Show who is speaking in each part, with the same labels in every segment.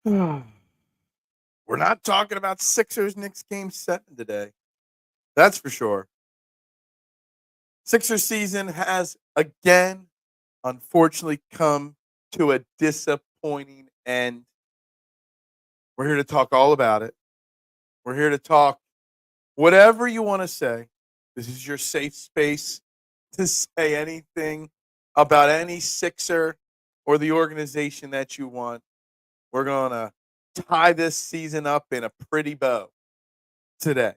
Speaker 1: We're not talking about Sixers Knicks game 7 today. That's for sure. Sixers season has again, unfortunately, come to a disappointing end. We're here to talk all about it. We're here to talk whatever you want to say. This is your safe space to say anything about any Sixer or the organization that you want. We're going to tie this season up in a pretty bow today,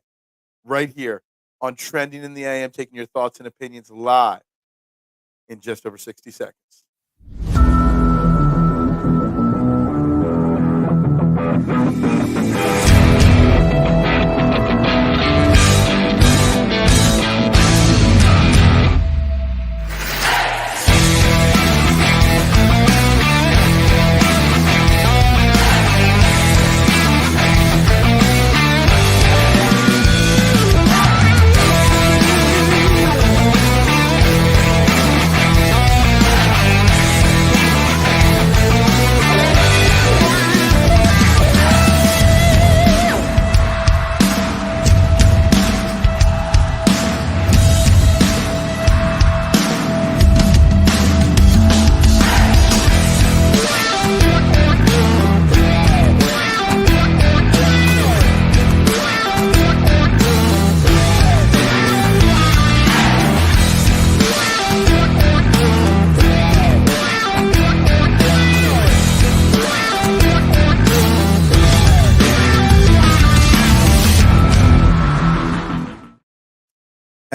Speaker 1: right here on Trending in the AM, taking your thoughts and opinions live in just over 60 seconds.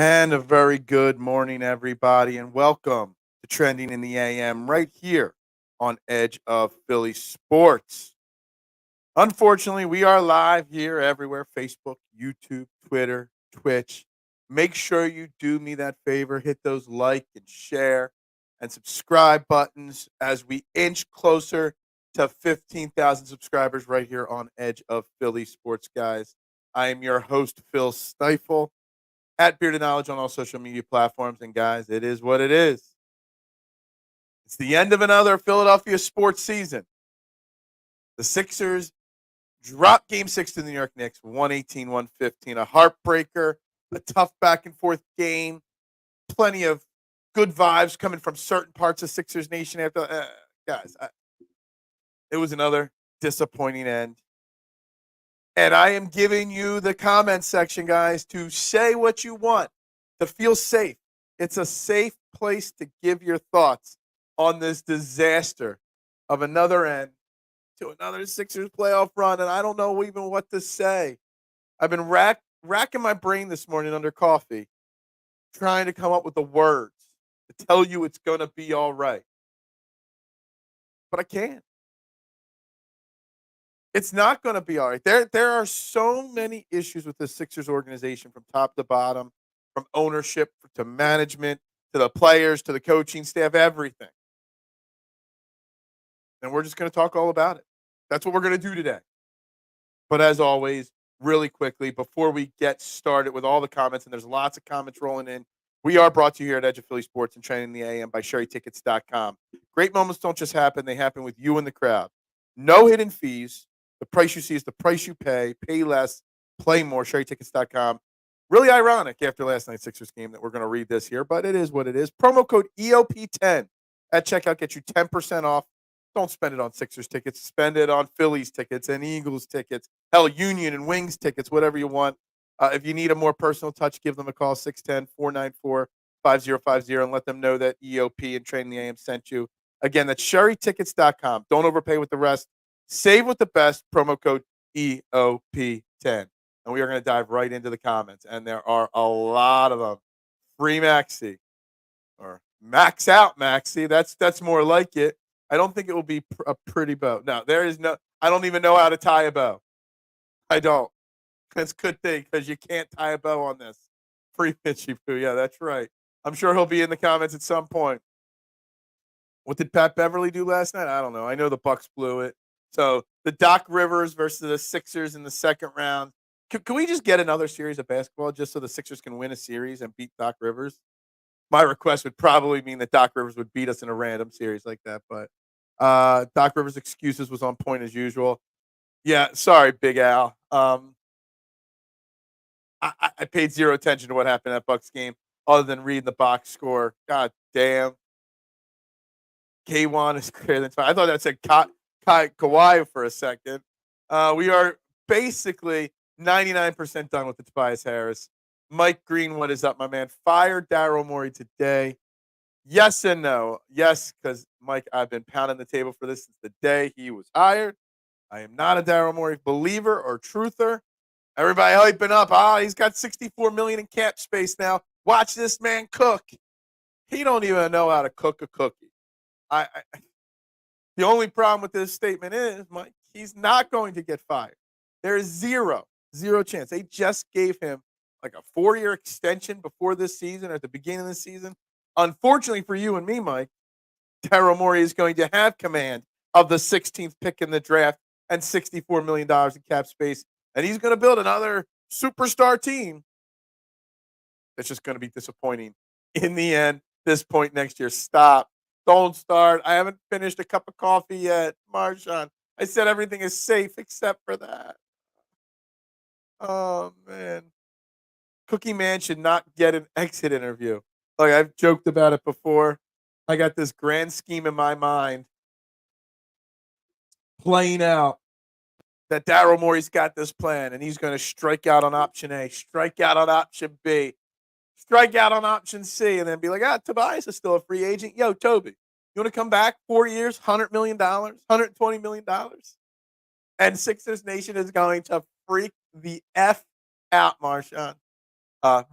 Speaker 1: And a very good morning, everybody, and welcome to Trending in the AM right here on Edge of Philly Sports. Unfortunately, we are live here everywhere: Facebook, YouTube, Twitter, Twitch. Make sure you do me that favor, hit those like and share and subscribe buttons as we inch closer to 15,000 subscribers right here on Edge of Philly Sports, guys. I am your host, Phil Stiefel, at Bearded Knowledge on all social media platforms. And guys, it is what it is. It's the end of another Philadelphia sports season. The Sixers dropped game 6 to the New York Knicks, 118-115. A heartbreaker, a tough back and forth game. Plenty of good vibes coming from certain parts of Sixers Nation after. It was another disappointing end. And I am giving you the comment section, guys, to say what you want, to feel safe. It's a safe place to give your thoughts on this disaster of another end to another Sixers playoff run. And I don't know even what to say. I've been racking my brain this morning under coffee, trying to come up with the words to tell you it's going to be all right. But I can't. It's not going to be all right. There are so many issues with the Sixers organization from top to bottom, from ownership to management to the players to the coaching staff, everything. And we're just going to talk all about it. That's what we're going to do today. But as always, really quickly, before we get started with all the comments, and there's lots of comments rolling in, we are brought to you here at Edge of Philly Sports and Training the AM by SherryTickets.com. Great moments don't just happen. They happen with you in the crowd. No hidden fees. The price you see is the price you pay. Pay less, play more. SherryTickets.com. Really ironic after last night's Sixers game that we're going to read this here, but it is what it is. Promo code EOP10 at checkout gets you 10% off. Don't spend it on Sixers tickets. Spend it on Phillies tickets and Eagles tickets. Hell, Union and Wings tickets, whatever you want. If you need a more personal touch, give them a call, 610-494-5050, and let them know that EOP and Training the AM sent you. Again, that's SherryTickets.com. Don't overpay with the rest. Save with the best. Promo code EOP10. And we are going to dive right into the comments. And there are a lot of them. Free Maxey. Or max out Maxey. That's more like it. I don't think it will be a pretty bow. No, there is no. I don't even know how to tie a bow. I don't. That's a good thing because you can't tie a bow on this. Free Mitchy Poo. Yeah, that's right. I'm sure he'll be in the comments at some point. What did Pat Beverly do last night? I don't know. I know the Bucks blew it. So the Doc Rivers versus the Sixers in the second round. Can we just get another series of basketball just so the Sixers can win a series and beat Doc Rivers? My request would probably mean that Doc Rivers would beat us in a random series like that, but Doc Rivers' excuses was on point as usual. Yeah, sorry, Big Al. I paid zero attention to what happened in that Bucks game other than reading the box score. God damn. K1 is greater than 5. I thought that said Kawhi for a second. We are basically 99% done with the Tobias Harris. Mike Greenwood is up, my man. Fire Daryl Morey today. Yes and no. Yes, because Mike, I've been pounding the table for this since the day he was hired. I am not a Daryl Morey believer or truther. Everybody hyping up. He's got 64 million in cap space now. Watch this man cook. He don't even know how to cook a cookie. The only problem with this statement is, Mike, he's not going to get fired. There is zero chance. They just gave him like a 4-year extension before this season, or at the beginning of the season. Unfortunately for you and me, Mike, Daryl Morey is going to have command of the 16th pick in the draft and $64 million in cap space. And he's going to build another superstar team that's just going to be disappointing in the end. This point next year. Stop. Don't start. I haven't finished a cup of coffee yet, Marshawn. I said everything is safe except for that. Oh, man. Cookie Man should not get an exit interview. Like, I've joked about it before. I got this grand scheme in my mind playing out that Daryl Morey's got this plan, and he's going to strike out on option A, strike out on option B, strike out on option C, and then be like, Tobias is still a free agent. Yo, Toby, you want to come back 4 years, $100 million, $120 million? And Sixers Nation is going to freak the F out, Marshawn.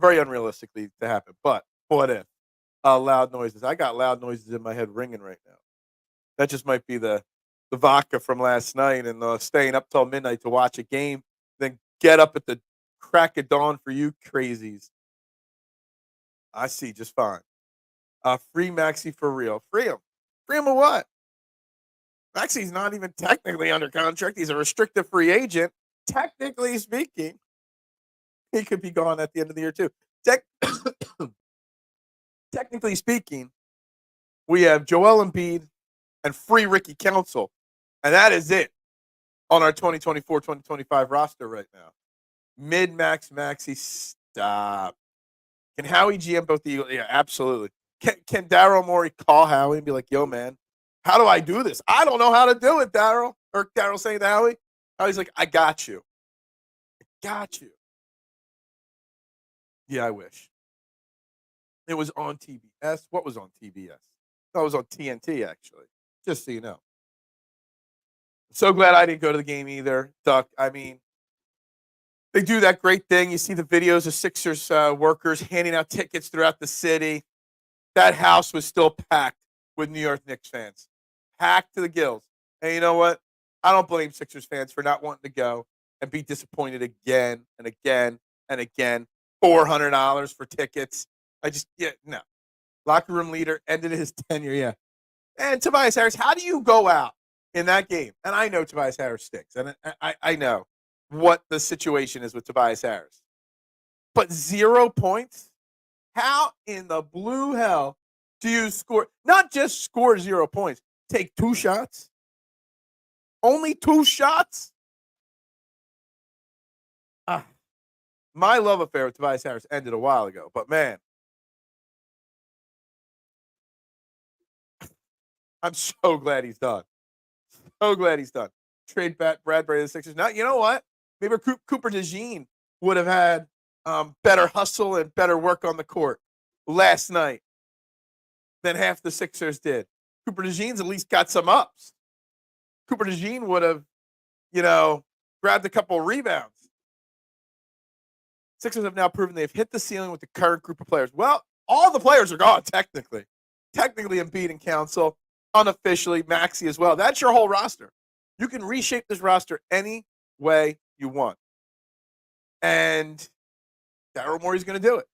Speaker 1: Very unrealistically to happen, but what if? Loud noises. I got loud noises in my head ringing right now. That just might be the vodka from last night and staying up till midnight to watch a game, then get up at the crack of dawn for you crazies. I see just fine. Free Maxey for real. Free him. Free him of what? Maxey's not even technically under contract. He's a restricted free agent. Technically speaking, he could be gone at the end of the year too. Technically speaking, we have Joel Embiid and free Ricky Council. And that is it on our 2024-2025 roster right now. Mid-max Maxey, stop. Can Howie GM both the Eagles? Yeah, absolutely. Can Daryl Morey call Howie and be like, yo, man, how do I do this? I don't know how to do it, Daryl. Or Daryl saying to Howie. Howie's like, I got you. I got you. Yeah, I wish. It was on TBS. What was on TBS? No, it was on TNT, actually. Just so you know. So glad I didn't go to the game either, Duck. I mean, they do that great thing. You see the videos of Sixers workers handing out tickets throughout the city. That house was still packed with New York Knicks fans. Packed to the gills. And you know what? I don't blame Sixers fans for not wanting to go and be disappointed again and again and again. $400 for tickets. No. Locker room leader ended his tenure, yeah. And Tobias Harris, how do you go out in that game? And I know Tobias Harris stinks, and I know what the situation is with Tobias Harris. But 0 points? How in the blue hell do you score? Not just score 0 points, take 2 shots? Only 2 shots? My love affair with Tobias Harris ended a while ago, but man, I'm so glad he's done. So glad he's done. Trade back Bradbury to the Sixers. Now, you know what? Maybe Cooper DeJean would have had better hustle and better work on the court last night than half the Sixers did. Cooper DeJean's at least got some ups. Cooper DeJean would have, grabbed a couple of rebounds. Sixers have now proven they've hit the ceiling with the current group of players. Well, all the players are gone, technically. Technically, Embiid and Council. Unofficially, Maxey as well. That's your whole roster. You can reshape this roster any way you want. And Daryl Morey's going to do it.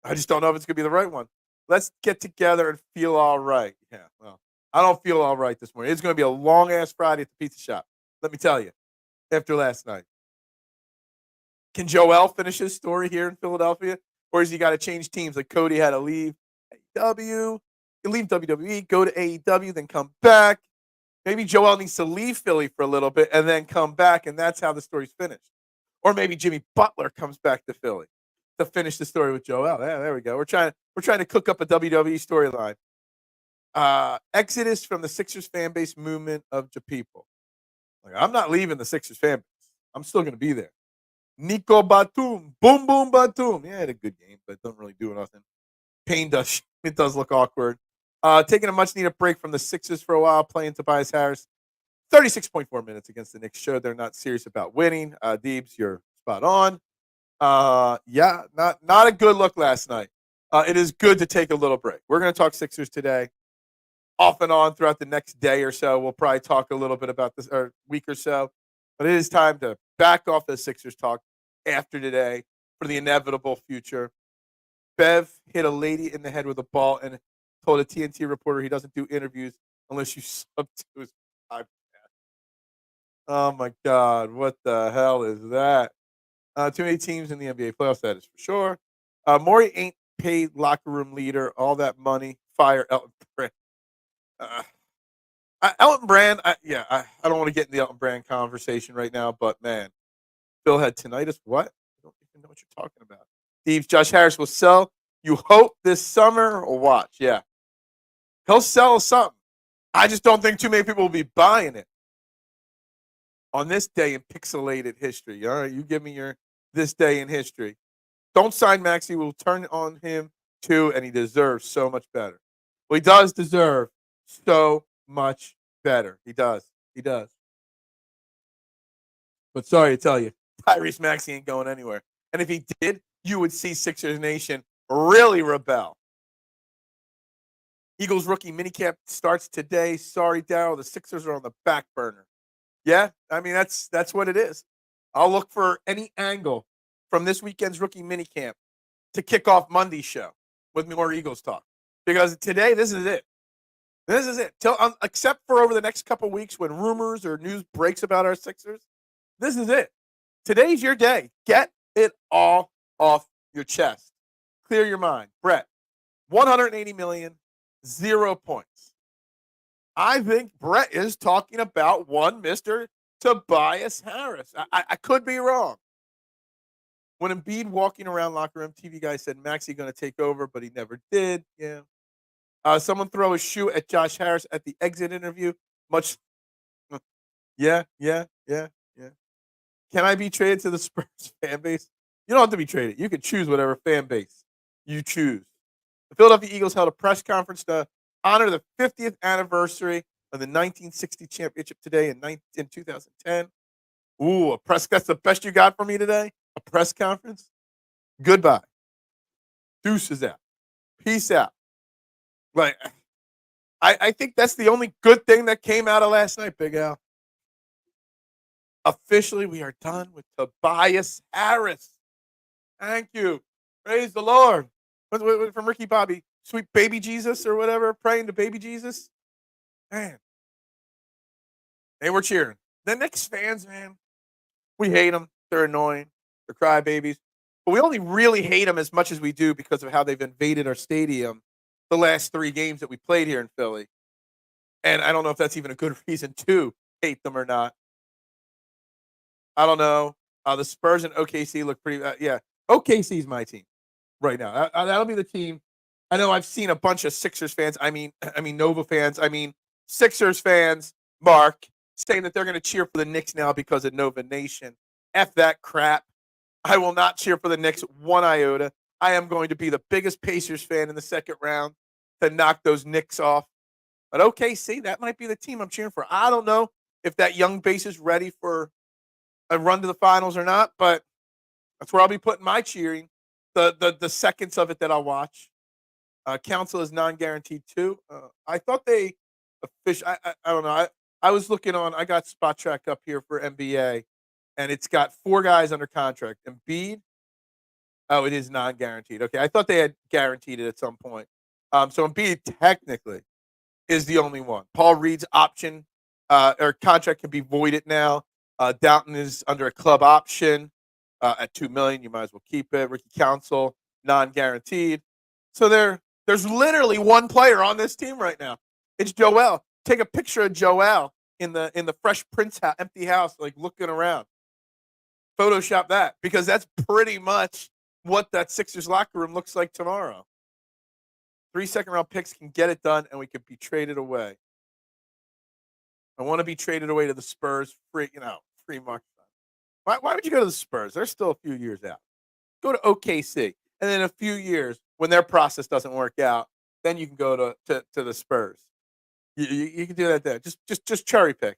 Speaker 1: I just don't know if it's going to be the right one. Let's get together and feel all right. Yeah, well, I don't feel all right this morning. It's going to be a long-ass Friday at the pizza shop. Let me tell you, after last night. Can Joel finish his story here in Philadelphia? Or has he got to change teams like Cody had to leave AEW? You leave WWE, go to AEW, then come back. Maybe Joel needs to leave Philly for a little bit and then come back, and that's how the story's finished. Or maybe Jimmy Butler comes back to Philly to finish the story with Joel. Yeah, there we go. We're trying to cook up a WWE storyline. Exodus from the Sixers fan base movement of the people. Like, I'm not leaving the Sixers fan base. I'm still going to be there. Nico Batum, boom, boom, Batum. Yeah, had a good game, but doesn't really do nothing. Payne does. It does look awkward. Taking a much-needed break from the Sixers for a while, playing Tobias Harris. 36.4 minutes against the Knicks showed they're not serious about winning. Deebs, you're spot on. Yeah, not a good look last night. It is good to take a little break. We're going to talk Sixers today, off and on throughout the next day or so. We'll probably talk a little bit about this or week or so, but it is time to back off the Sixers talk after today for the inevitable future. Bev hit a lady in the head with a ball and told a TNT reporter he doesn't do interviews unless you sub to his podcast. Oh my God, what the hell is that? Too many teams in the NBA playoffs, that is for sure. Morey ain't paid locker room leader all that money. Fire Elton Brand. Elton Brand, I don't want to get in the Elton Brand conversation right now, but man, Phil had tinnitus. What? I don't even know what you're talking about. Steve's Josh Harris will sell. You hope this summer or watch? Yeah, he'll sell something. I just don't think too many people will be buying it on this day in pixelated history. All right, you give me your this day in history. Don't sign Maxey. We'll turn on him too, and he deserves so much better. Well, he does deserve so much better. He does. He does. But sorry to tell you, Tyrese Maxey ain't going anywhere. And if he did, you would see Sixers Nation really rebel. Eagles rookie minicamp starts today. Sorry, Daryl, the Sixers are on the back burner. Yeah, I mean that's what it is. I'll look for any angle from this weekend's rookie minicamp to kick off Monday's show with more Eagles talk. Because today, this is it. This is it. Except for over the next couple weeks when rumors or news breaks about our Sixers, this is it. Today's your day. Get it all off your chest. Clear your mind. Brett, 180 million, 0 points. I think Brett is talking about one Mr. Tobias Harris. I could be wrong. When Embiid walking around locker room, TV guy said Maxey going to take over, but he never did. Yeah. Someone throw a shoe at Josh Harris at the exit interview. Much. Yeah. Can I be traded to the Spurs fan base? You don't have to be traded. You can choose whatever fan base you choose. The Philadelphia Eagles held a press conference to honor the 50th anniversary of the 1960 championship today in 2010. Ooh, that's the best you got for me today? A press conference? Goodbye. Deuces out. Peace out. Like, I think that's the only good thing that came out of last night, Big Al. Officially, we are done with Tobias Harris. Thank you. Praise the Lord. From Ricky Bobby, sweet baby Jesus or whatever, praying to baby Jesus. Man. They were cheering. The Knicks fans, man, we hate them. They're annoying. They're crybabies. But we only really hate them as much as we do because of how they've invaded our stadium the last 3 games that we played here in Philly. And I don't know if that's even a good reason to hate them or not. I don't know. The Spurs and OKC look pretty. Yeah, OKC is my team right now. That'll be the team. I know I've seen a bunch of Sixers fans. I mean Nova fans. I mean Sixers fans. Mark saying that they're going to cheer for the Knicks now because of Nova Nation. F that crap. I will not cheer for the Knicks one iota. I am going to be the biggest Pacers fan in the second round to knock those Knicks off. But OKC, that might be the team I'm cheering for. I don't know if that young base is ready for a run to the finals or not, but that's where I'll be putting my cheering. The seconds of it that I'll watch. Council is non-guaranteed too. I thought they I don't know. I was looking on. I got Spot Track up here for NBA, and it's got 4 guys under contract. Embiid. Oh, it is non-guaranteed. Okay, I thought they had guaranteed it at some point. So Embiid technically is the only one. Paul Reed's option or contract can be voided now. Downton is under a club option at $2 million. You might as well keep it. Ricky Council non-guaranteed. So there's literally one player on this team right now. It's Joel. take a picture of Joel in the Fresh Prince house, empty house, like looking around. Photoshop that, because that's pretty much what that Sixers locker room looks like tomorrow. 3 second-round picks can get it done, and we could be traded away. I want to be traded away to the Spurs, free market. Why would you go to the Spurs? They're still a few years out. Go to OKC, and then a few years, when their process doesn't work out, then you can go to the Spurs. You can do that then. Just cherry pick.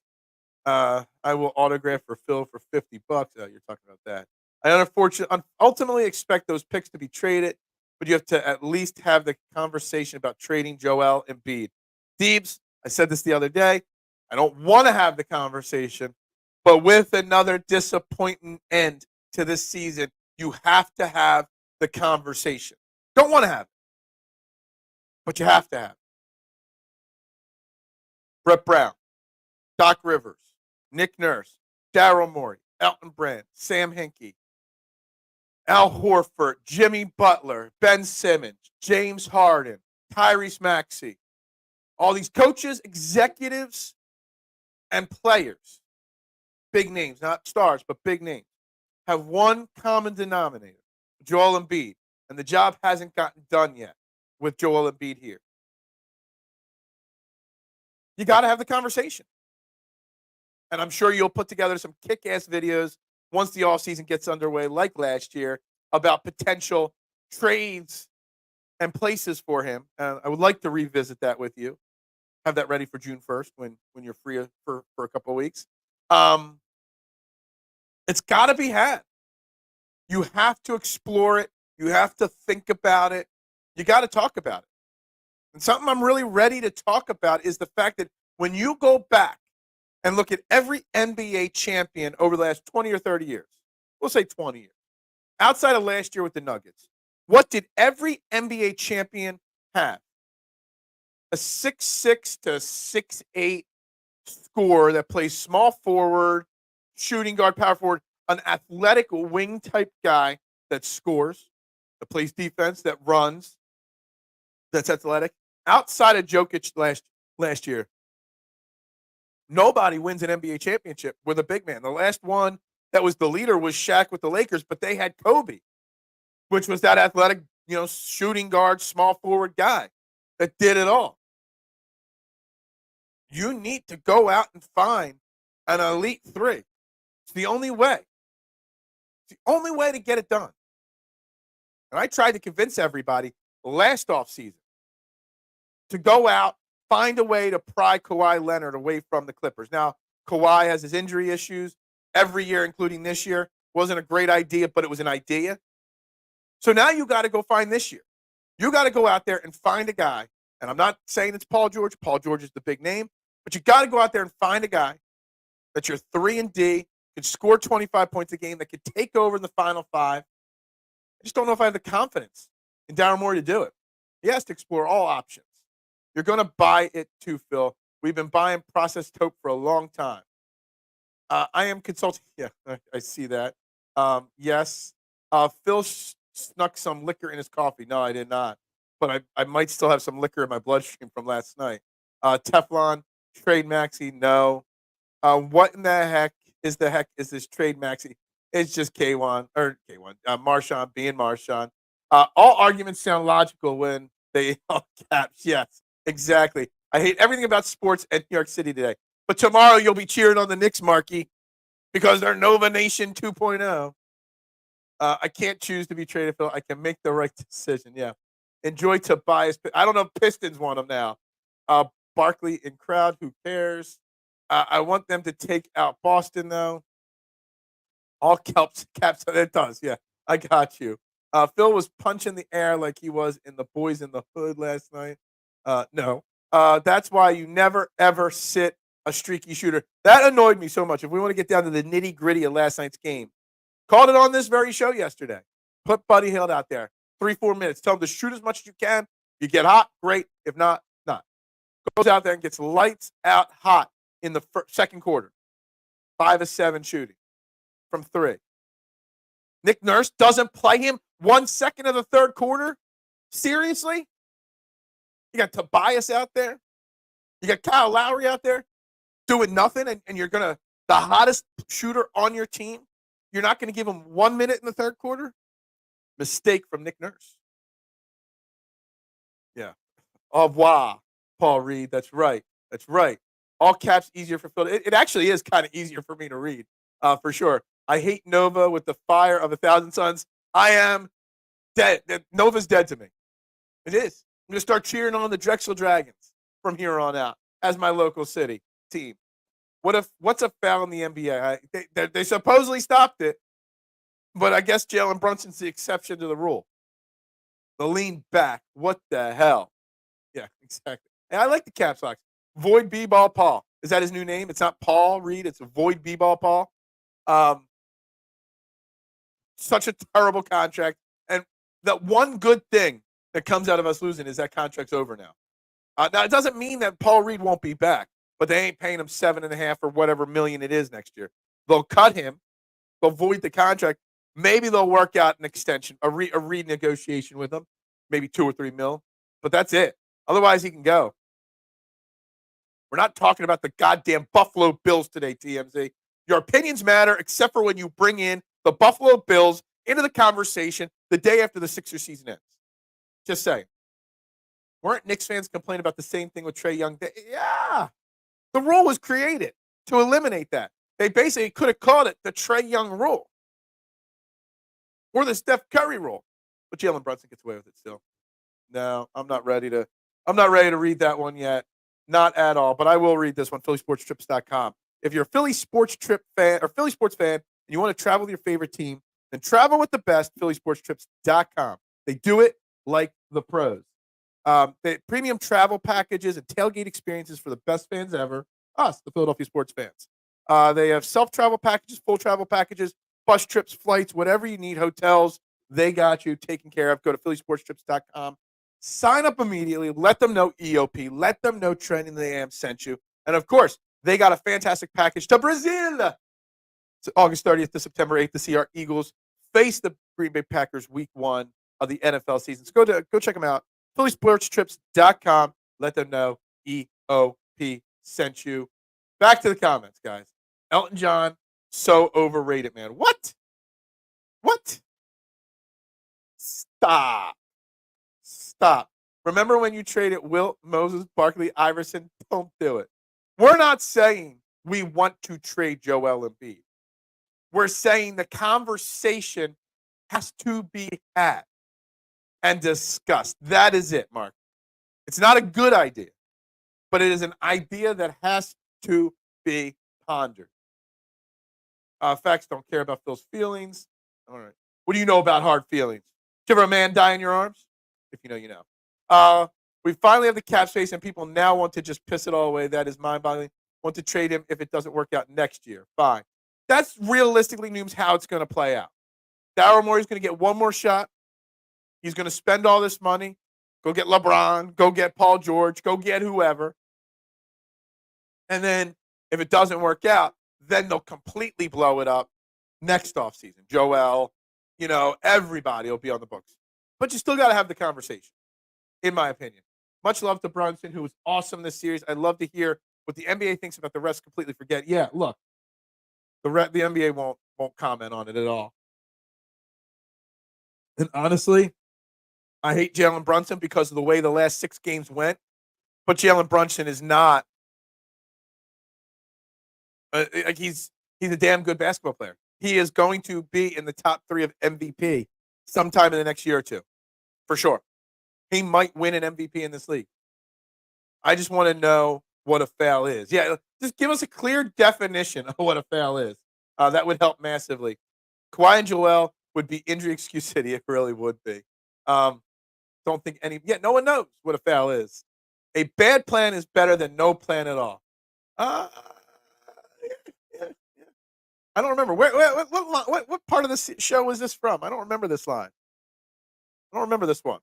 Speaker 1: I will autograph for Phil for $50. Oh, you're talking about that. I ultimately expect those picks to be traded, but you have to at least have the conversation about trading Joel Embiid. Deebs, I said this the other day. I don't want to have the conversation, but with another disappointing end to this season, you have to have the conversation. Don't want to have it, but you have to have it. Brett Brown, Doc Rivers, Nick Nurse, Daryl Morey, Elton Brand, Sam Hinkie, Al Horford, Jimmy Butler, Ben Simmons, James Harden, Tyrese Maxey. All these coaches, executives, and players, big names, not stars, but big names, have one common denominator, Joel Embiid. And the job hasn't gotten done yet with Joel Embiid here. You got to have the conversation. And I'm sure you'll put together some kick-ass videos once the offseason gets underway, like last year, about potential trades and places for him. I would like to revisit that with you. Have that ready for June 1st when you're free for a couple of weeks. It's got to be had. You have to explore it. You have to think about it. You got to talk about it. And something I'm really ready to talk about is the fact that when you go back and look at every NBA champion over the last 20 or 30 years, we'll say 20 years, outside of last year with the Nuggets, what did every NBA champion have? A 6'6" to 6'8" scorer that plays small forward, shooting guard, power forward, an athletic wing type guy that scores, that plays defense, that runs, that's athletic. Outside of Jokic last year, nobody wins an NBA championship with a big man. The last one that was the leader was Shaq with the Lakers, but they had Kobe, which was that athletic, shooting guard, small forward guy that did it all. You need to go out and find an elite three. It's the only way. It's the only way to get it done. And I tried to convince everybody last offseason to go out, find a way to pry Kawhi Leonard away from the Clippers. Now, Kawhi has his injury issues every year, including this year. Wasn't a great idea, but it was an idea. So now you got to go find this year. You got to go out there and find a guy. And I'm not saying it's Paul George. Paul George is the big name. But you got to go out there and find a guy that you're 3-and-D, can score 25 points a game, that could take over in the final five. I just don't know if I have the confidence in Daryl Morey to do it. He has to explore all options. You're going to buy it too, Phil. We've been buying processed hope for a long time. I am consulting. Yeah, I see that. Yes. Phil snuck some liquor in his coffee. No, I did not. But I might still have some liquor in my bloodstream from last night. Teflon, trade Maxey, no. What in the heck is this trade Maxey? It's just Marshawn being Marshawn. All arguments sound logical when they all caps. Yes, exactly. I hate everything about sports at New York City today. But tomorrow you'll be cheering on the Knicks, Marky, because they're Nova Nation 2.0. I can't choose to be traded, Phil. I can make the right decision. Yeah. Enjoy Tobias. I don't know if Pistons want him now. Barkley in crowd. Who cares? I want them to take out Boston, though. All caps. It does. Yeah, I got you. Phil was punching the air like he was in the Boys in the Hood last night. No. That's why you never, ever sit a streaky shooter. That annoyed me so much. If we want to get down to the nitty-gritty of last night's game, called it on this very show yesterday. Put Buddy Hield out there. 3-4 minutes. Tell him to shoot as much as you can. You get hot, great. If not, not. Goes out there and gets lights out hot in the second quarter. 5 of 7 shooting from 3. Nick Nurse doesn't play him 1 second of the third quarter? Seriously? You got Tobias out there? You got Kyle Lowry out there doing nothing, and you're going to – the hottest shooter on your team, you're not going to give him 1 minute in the third quarter? Mistake from Nick Nurse. Yeah. Au revoir, Paul Reed. That's right. That's right. All caps easier for Phil. It actually is kind of easier for me to read, for sure. I hate Nova with the fire of 1,000 suns. I am dead. Nova's dead to me. It is. I'm going to start cheering on the Drexel Dragons from here on out as my local city team. What's a foul in the NBA? They supposedly stopped it, but I guess Jalen Brunson's the exception to the rule. The lean back. What the hell? Yeah, exactly. And I like the Caps locks. Void B-Ball Paul. Is that his new name? It's not Paul Reed. It's Void B-Ball Paul. Such a terrible contract. And the one good thing that comes out of us losing is that contract's over now. Now, it doesn't mean that Paul Reed won't be back, but they ain't paying him $7.5 or whatever million it is next year. They'll cut him. They'll void the contract. Maybe they'll work out an extension, a renegotiation with him, maybe $2 or $3 million. But that's it. Otherwise, he can go. We're not talking about the goddamn Buffalo Bills today, TMZ. Your opinions matter, except for when you bring in the Buffalo Bills into the conversation the day after the Sixers season ends. Just saying. Weren't Knicks fans complaining about the same thing with Trae Young? Yeah. The rule was created to eliminate that. They basically could have called it the Trae Young rule or the Steph Curry rule. But Jalen Brunson gets away with it still. No, I'm not ready to read that one yet. Not at all. But I will read this one, PhillySportsTrips.com. If you're a Philly sports trip fan or Philly sports fan and you want to travel with your favorite team, then travel with the best, PhillySportsTrips.com. They do it like the pros. They premium travel packages and tailgate experiences for the best fans ever, us, the Philadelphia sports fans. They have self-travel packages, full travel packages, bus trips, flights, whatever you need, hotels. They got you taken care of. Go to PhillySportsTrips.com. Sign up immediately. Let them know EOP. Let them know Trending the AM sent you. And, of course, they got a fantastic package to Brazil. It's August 30th to September 8th to see our Eagles face the Green Bay Packers week 1 of the NFL season. So go check them out. PhillySportsTrips.com. Let them know EOP sent you. Back to the comments, guys. Elton John, so overrated, man. What? Stop. Remember when you traded Wilt, Moses, Barkley, Iverson? Don't do it. We're not saying we want to trade Joel Embiid. We're saying the conversation has to be had and discussed. That is it, Mark. It's not a good idea, but it is an idea that has to be pondered. Facts don't care about Phil's feelings. All right. What do you know about hard feelings? Did you ever a man die in your arms? If you know, you know. We finally have the cap space, and people now want to just piss it all away. That is mind-boggling. Want to trade him if it doesn't work out next year. Fine. That's realistically, Nooms, how it's going to play out. Daryl Morey's going to get one more shot. He's going to spend all this money. Go get LeBron. Go get Paul George. Go get whoever. And then if it doesn't work out, then they'll completely blow it up next offseason. Joel, everybody will be on the books. But you still got to have the conversation, in my opinion. Much love to Brunson, who was awesome this series. I'd love to hear what the NBA thinks about the rest. Completely forget. Yeah, look, the NBA won't comment on it at all. And honestly, I hate Jalen Brunson because of the way the last 6 games went. But Jalen Brunson is not he's a damn good basketball player. He is going to be in the top 3 of MVP sometime in the next year or two, for sure. He might win an MVP in this league. I just want to know what a foul is. Yeah, just give us a clear definition of what a foul is. That would help massively. Kawhi and Joel would be injury excuse city. It really would be. Don't think no one knows what a foul is. A bad plan is better than no plan at all. Yeah. I don't remember. What part of the show was this from? I don't remember this line. I don't remember this one.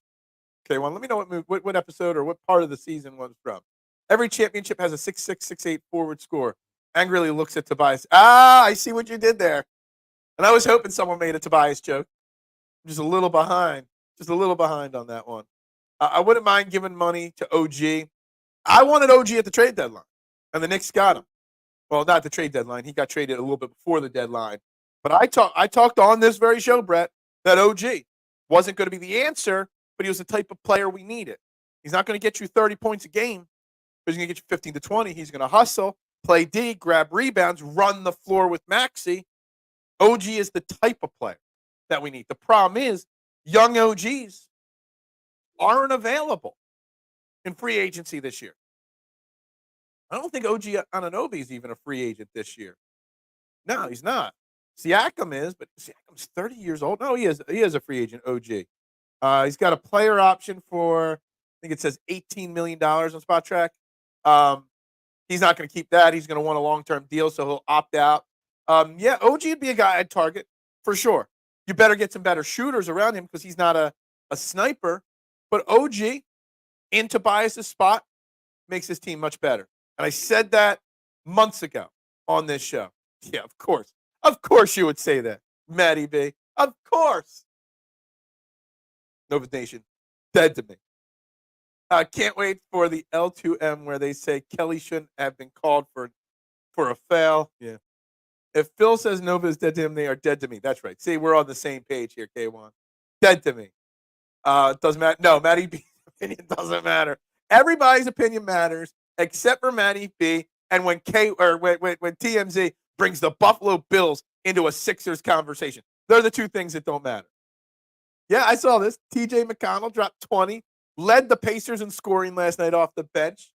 Speaker 1: Okay, well, let me know what episode or what part of the season was from. Every championship has a 6'6", 6'8" forward score. Angrily looks at Tobias. I see what you did there. And I was hoping someone made a Tobias joke. I'm just a little behind. Just a little behind on that one. I wouldn't mind giving money to OG. I wanted OG at the trade deadline, and the Knicks got him. Well, not the trade deadline. He got traded a little bit before the deadline. But I talked on this very show, Brett, that OG wasn't going to be the answer, but he was the type of player we needed. He's not going to get you 30 points a game, but he's going to get you 15 to 20. He's going to hustle, play D, grab rebounds, run the floor with Maxey. OG is the type of player that we need. The problem is young OGs aren't available in free agency this year. I don't think OG Anunoby is even a free agent this year. No, he's not. Siakam is, but Siakam's 30 years old. No, he is. He is a free agent. OG. He's got a player option for, I think it says $18 million on Spot Track. He's not going to keep that. He's going to want a long-term deal, so he'll opt out. Yeah, OG would be a guy I'd target for sure. You better get some better shooters around him because he's not a sniper. But OG in Tobias' spot makes his team much better. And I said that months ago on this show. Yeah, of course. Of course you would say that, Matty B. Of course. Nova Nation, dead to me. Can't wait for the L2M where they say Kelly shouldn't have been called for a foul. Yeah. If Phil says Nova is dead to him, they are dead to me. That's right. See, we're on the same page here, K1. Dead to me. Doesn't matter. No, Matty B's opinion doesn't matter. Everybody's opinion matters except for Matty B. And when when TMZ brings the Buffalo Bills into a Sixers conversation, they're the two things that don't matter. Yeah, I saw this. TJ McConnell dropped 20, led the Pacers in scoring last night off the bench.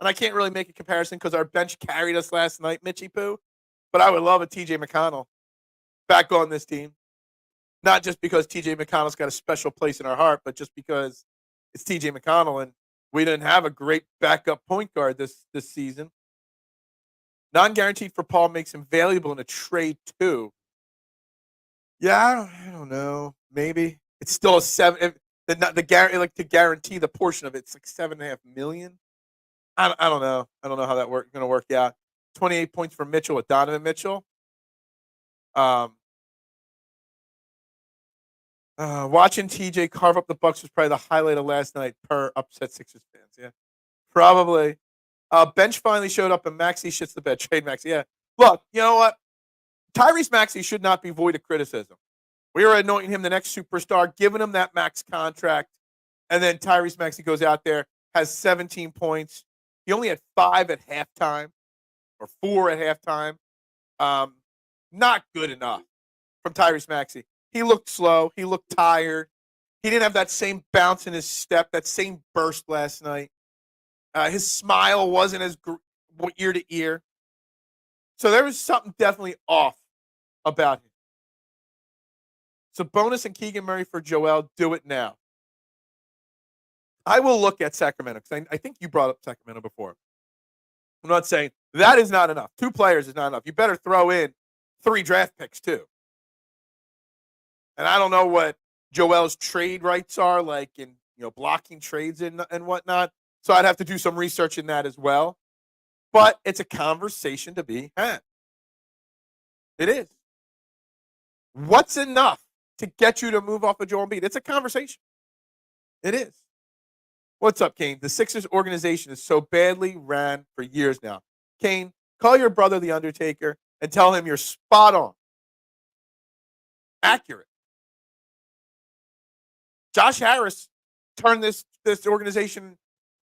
Speaker 1: And I can't really make a comparison because our bench carried us last night, Mitchie Poo. But I would love a TJ McConnell back on this team. Not just because TJ McConnell's got a special place in our heart, but just because it's TJ McConnell and we didn't have a great backup point guard this season. Non-guaranteed for Paul makes him valuable in a trade too. Yeah, I don't know. Maybe it's still a seven. To guarantee the portion of it's like $7.5 million. I don't know. I don't know how that going to work out. 28 points for Mitchell with Donovan Mitchell. Watching TJ carve up the Bucks was probably the highlight of last night per upset Sixers fans. Yeah, probably. Bench finally showed up and Maxey shits the bed. Trade Maxey. Yeah. Look, you know what? Tyrese Maxey should not be void of criticism. We were anointing him the next superstar, giving him that max contract, and then Tyrese Maxey goes out there, has 17 points. He only had 5 at halftime or 4 at halftime. Not good enough from Tyrese Maxey. He looked slow. He looked tired. He didn't have that same bounce in his step, that same burst last night. His smile wasn't as ear to ear. So there was something definitely off about him. Sabonis and Keegan Murray for Joel. Do it now. I will look at Sacramento because I think you brought up Sacramento before. I'm not saying that is not enough. 2 players is not enough. You better throw in 3 draft picks too. And I don't know what Joel's trade rights are like in blocking trades and whatnot. So I'd have to do some research in that as well. But it's a conversation to be had. It is. What's enough to get you to move off of Joel Embiid? It's a conversation. It is. What's up, Kane? The Sixers organization is so badly ran for years now. Kane, call your brother, The Undertaker, and tell him you're spot on. Accurate. Josh Harris turned this organization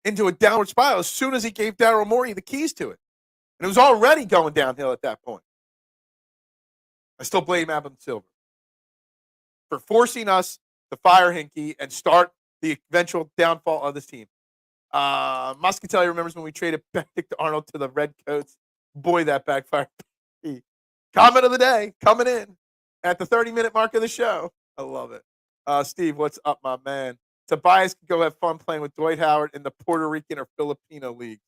Speaker 1: into a downward spiral as soon as he gave Daryl Morey the keys to it. And it was already going downhill at that point. I still blame Adam Silver for forcing us to fire Hinkie and start the eventual downfall of this team. Muscatelli remembers when we traded Benedict Arnold to the Redcoats. Boy, that backfired. Comment of the day coming in at the 30-minute mark of the show. I love it. Steve, what's up, my man? Tobias can go have fun playing with Dwight Howard in the Puerto Rican or Filipino league.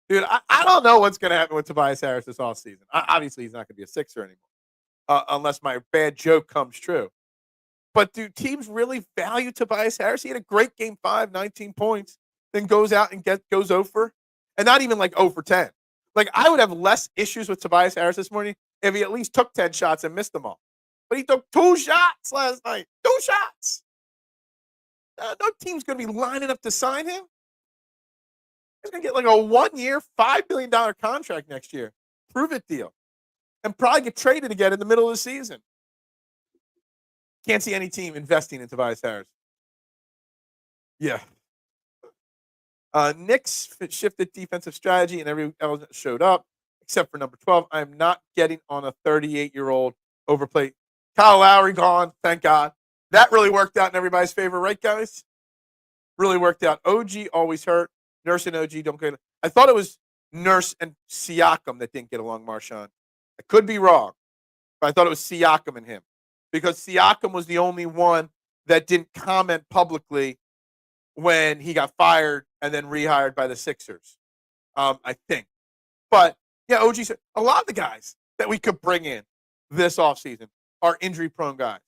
Speaker 1: Dude, I don't know what's going to happen with Tobias Harris this offseason. Obviously, he's not going to be a Sixer anymore, unless my bad joke comes true. But do teams really value Tobias Harris? He had a great game 5, 19 points, then goes out and goes 0 for, and not even like 0 for 10. Like, I would have less issues with Tobias Harris this morning if he at least took 10 shots and missed them all. But he took 2 shots last night. 2 shots. No team's going to be lining up to sign him. He's going to get like a 1-year, $5 million contract next year. Prove it deal. And probably get traded again in the middle of the season. Can't see any team investing in Tobias Harris. Yeah. Knicks shifted defensive strategy and every element showed up except for number 12. I'm not getting on a 38-year-old overplay. Kyle Lowry gone. Thank God. That really worked out in everybody's favor, right, guys? Really worked out. OG always hurt. Nurse and OG don't get. I thought it was Nurse and Siakam that didn't get along, Marshawn. I could be wrong, but I thought it was Siakam and him because Siakam was the only one that didn't comment publicly when he got fired and then rehired by the Sixers, I think. But, yeah, OG said a lot of the guys that we could bring in this offseason are injury-prone guys.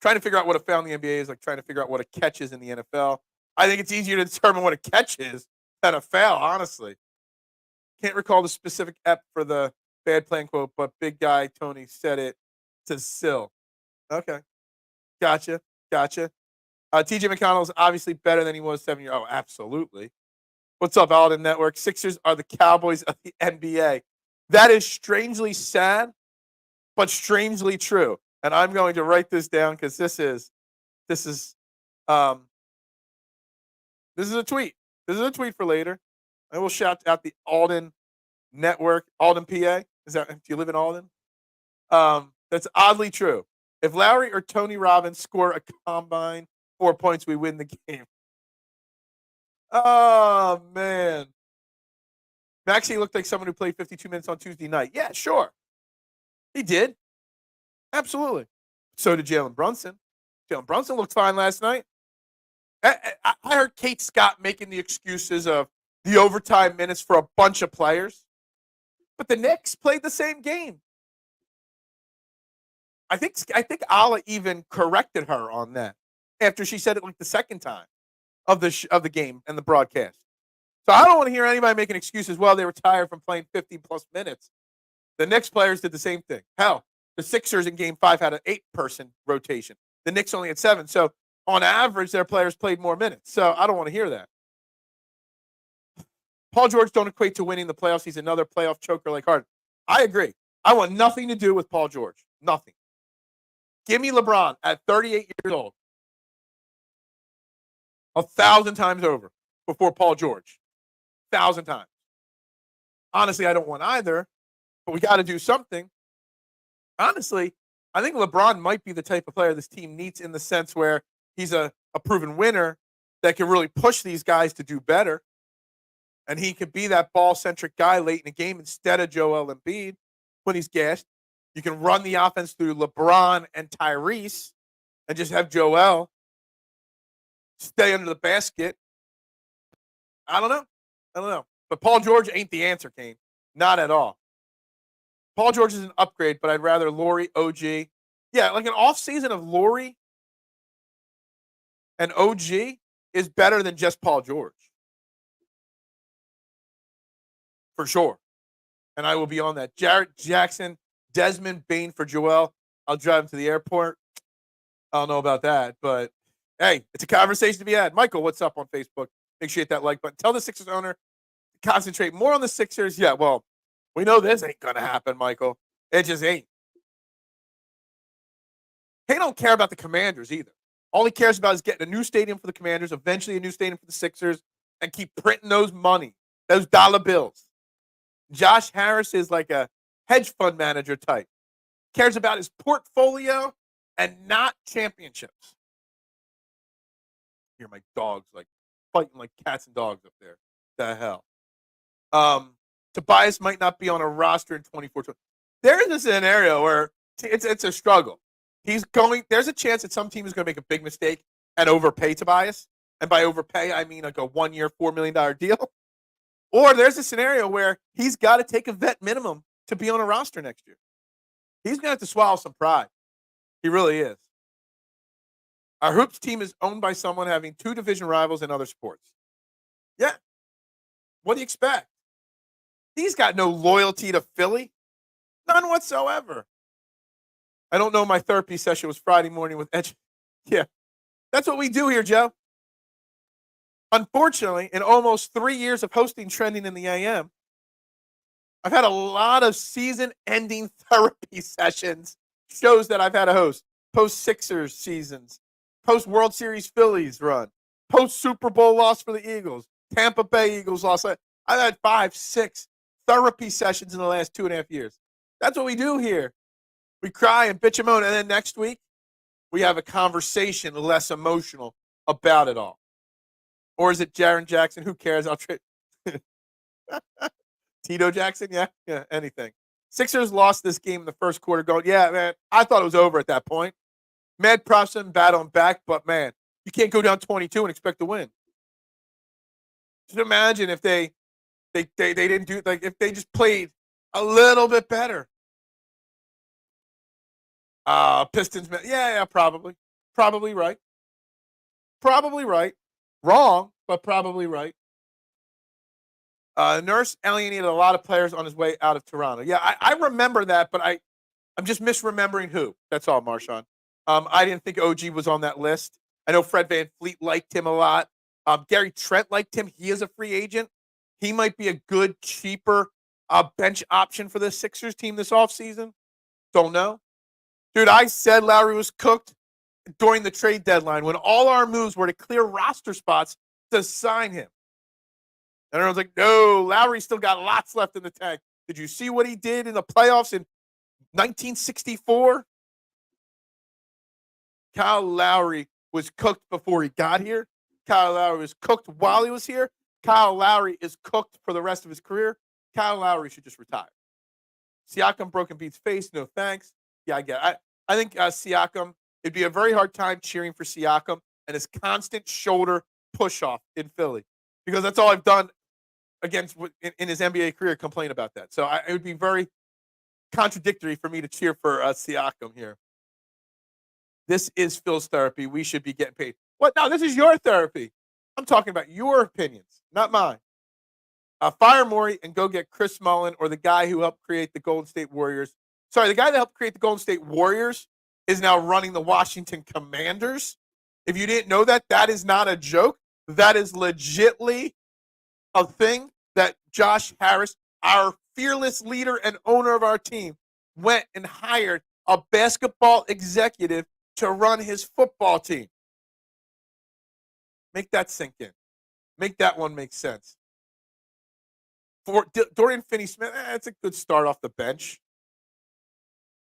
Speaker 1: Trying to figure out what a foul in the NBA is like trying to figure out what a catch is in the NFL. I think it's easier to determine what a catch is than a foul, honestly. Can't recall the specific ep for the bad playing quote, but big guy Tony said it to Sill. Okay. Gotcha. TJ McConnell is obviously better than he was 7 years. Oh, absolutely. What's up, Alden Network? Sixers are the Cowboys of the NBA. That is strangely sad, but strangely true. And I'm going to write this down because this is a tweet. This is a tweet for later. I will shout out the Alden Network, Alden, PA. Is that? Do you live in Alden? That's oddly true. If Lowry or Tony Robbins score a combined 4 points, we win the game. Oh man, Maxey looked like someone who played 52 minutes on Tuesday night. Yeah, sure, he did. Absolutely. So did Jalen Brunson. Jalen Brunson looked fine last night. I heard Kate Scott making the excuses of the overtime minutes for a bunch of players. But the Knicks played the same game. I think Ala even corrected her on that after she said it like the second time of the game and the broadcast. So I don't want to hear anybody making excuses. Well, they were tired from playing 50-plus minutes. The Knicks players did the same thing. Hell, the Sixers in Game 5 had an 8-person rotation. The Knicks only had 7. So, on average, their players played more minutes. So, I don't want to hear that. Paul George don't equate to winning the playoffs. He's another playoff choker like Harden. I agree. I want nothing to do with Paul George. Nothing. Give me LeBron at 38 years old. 1,000 times over before Paul George. 1,000 times. Honestly, I don't want either, but we got to do something. Honestly, I think LeBron might be the type of player this team needs in the sense where he's a proven winner that can really push these guys to do better. And he could be that ball-centric guy late in the game instead of Joel Embiid when he's gassed. You can run the offense through LeBron and Tyrese and just have Joel stay under the basket. I don't know. But Paul George ain't the answer, Kane. Not at all. Paul George is an upgrade, but I'd rather Laurie, OG. Yeah, like an offseason of Laurie and OG is better than just Paul George. For sure. And I will be on that. Jarrett Jackson, Desmond Bain for Joel. I'll drive him to the airport. I don't know about that, but hey, it's a conversation to be had. Michael, what's up on Facebook? Make sure you hit that like button. Tell the Sixers owner to concentrate more on the Sixers. Yeah, well, we know this ain't going to happen, Michael. It just ain't. He don't care about the Commanders either. All he cares about is getting a new stadium for the Commanders, eventually a new stadium for the Sixers, and keep printing those money, those dollar bills. Josh Harris is like a hedge fund manager type. Cares about his portfolio and not championships. Hear my dogs like fighting like cats and dogs up there. The hell. Tobias might not be on a roster in 2024. There is a scenario where it's a struggle. There's a chance that some team is going to make a big mistake and overpay Tobias. And by overpay, I mean like a 1-year, $4 million deal. Or there's a scenario where he's got to take a vet minimum to be on a roster next year. He's going to have to swallow some pride. He really is. Our Hoops team is owned by someone having 2 division rivals in other sports. Yeah. What do you expect? He's got no loyalty to Philly. None whatsoever. I don't know. My therapy session was Friday morning with Edge. Yeah. That's what we do here, Joe. Unfortunately, in almost 3 years of hosting Trending in the AM, I've had a lot of season-ending therapy sessions, shows that I've had to host, post-Sixers seasons, post-World Series Phillies run, post-Super Bowl loss for the Eagles, Tampa Bay Eagles loss. I've had 5, 6 therapy sessions in the last 2.5 years. That's what we do here. We cry and bitch and moan, and then next week, we have a conversation less emotional about it all. Or is it Jaren Jackson? Who cares? I'll trade. Tito Jackson? Yeah, anything. Sixers lost this game in the first quarter going, yeah, man, I thought it was over at that point. Mad props and battling back, but, man, you can't go down 22 and expect to win. Just imagine if they didn't do, like, if they just played a little bit better. Pistons, yeah, probably. Probably right. Probably right. Wrong, but probably right. Nurse alienated a lot of players on his way out of Toronto. Yeah, I remember that, but I'm just misremembering who. That's all, Marshawn. I didn't think OG was on that list. I know Fred VanVleet liked him a lot. Gary Trent liked him. He is a free agent. He might be a good, cheaper bench option for the Sixers team this offseason. Don't know. Dude, I said Lowry was cooked during the trade deadline when all our moves were to clear roster spots to sign him. And everyone's like, no, Lowry still got lots left in the tank. Did you see what he did in the playoffs in 1964? Kyle Lowry was cooked before he got here. Kyle Lowry was cooked while he was here. Kyle Lowry is cooked for the rest of his career. Kyle Lowry should just retire. Siakam broke Embiid's face. No thanks. Yeah, I get it. I think Siakam, it'd be a very hard time cheering for Siakam and his constant shoulder push-off in Philly. Because that's all I've done against in his NBA career, complain about that. So it would be very contradictory for me to cheer for Siakam here. This is Phil's therapy. We should be getting paid. What? No, this is your therapy. I'm talking about your opinions, not mine. Fire Morey and go get Chris Mullin or the guy who helped create the Golden State Warriors. Sorry, the guy that helped create the Golden State Warriors is now running the Washington Commanders. If you didn't know that, that is not a joke. That is legitly a thing that Josh Harris, our fearless leader and owner of our team, went and hired a basketball executive to run his football team. Make that sink in. Make that one make sense. For Dorian Finney-Smith, it's a good start off the bench.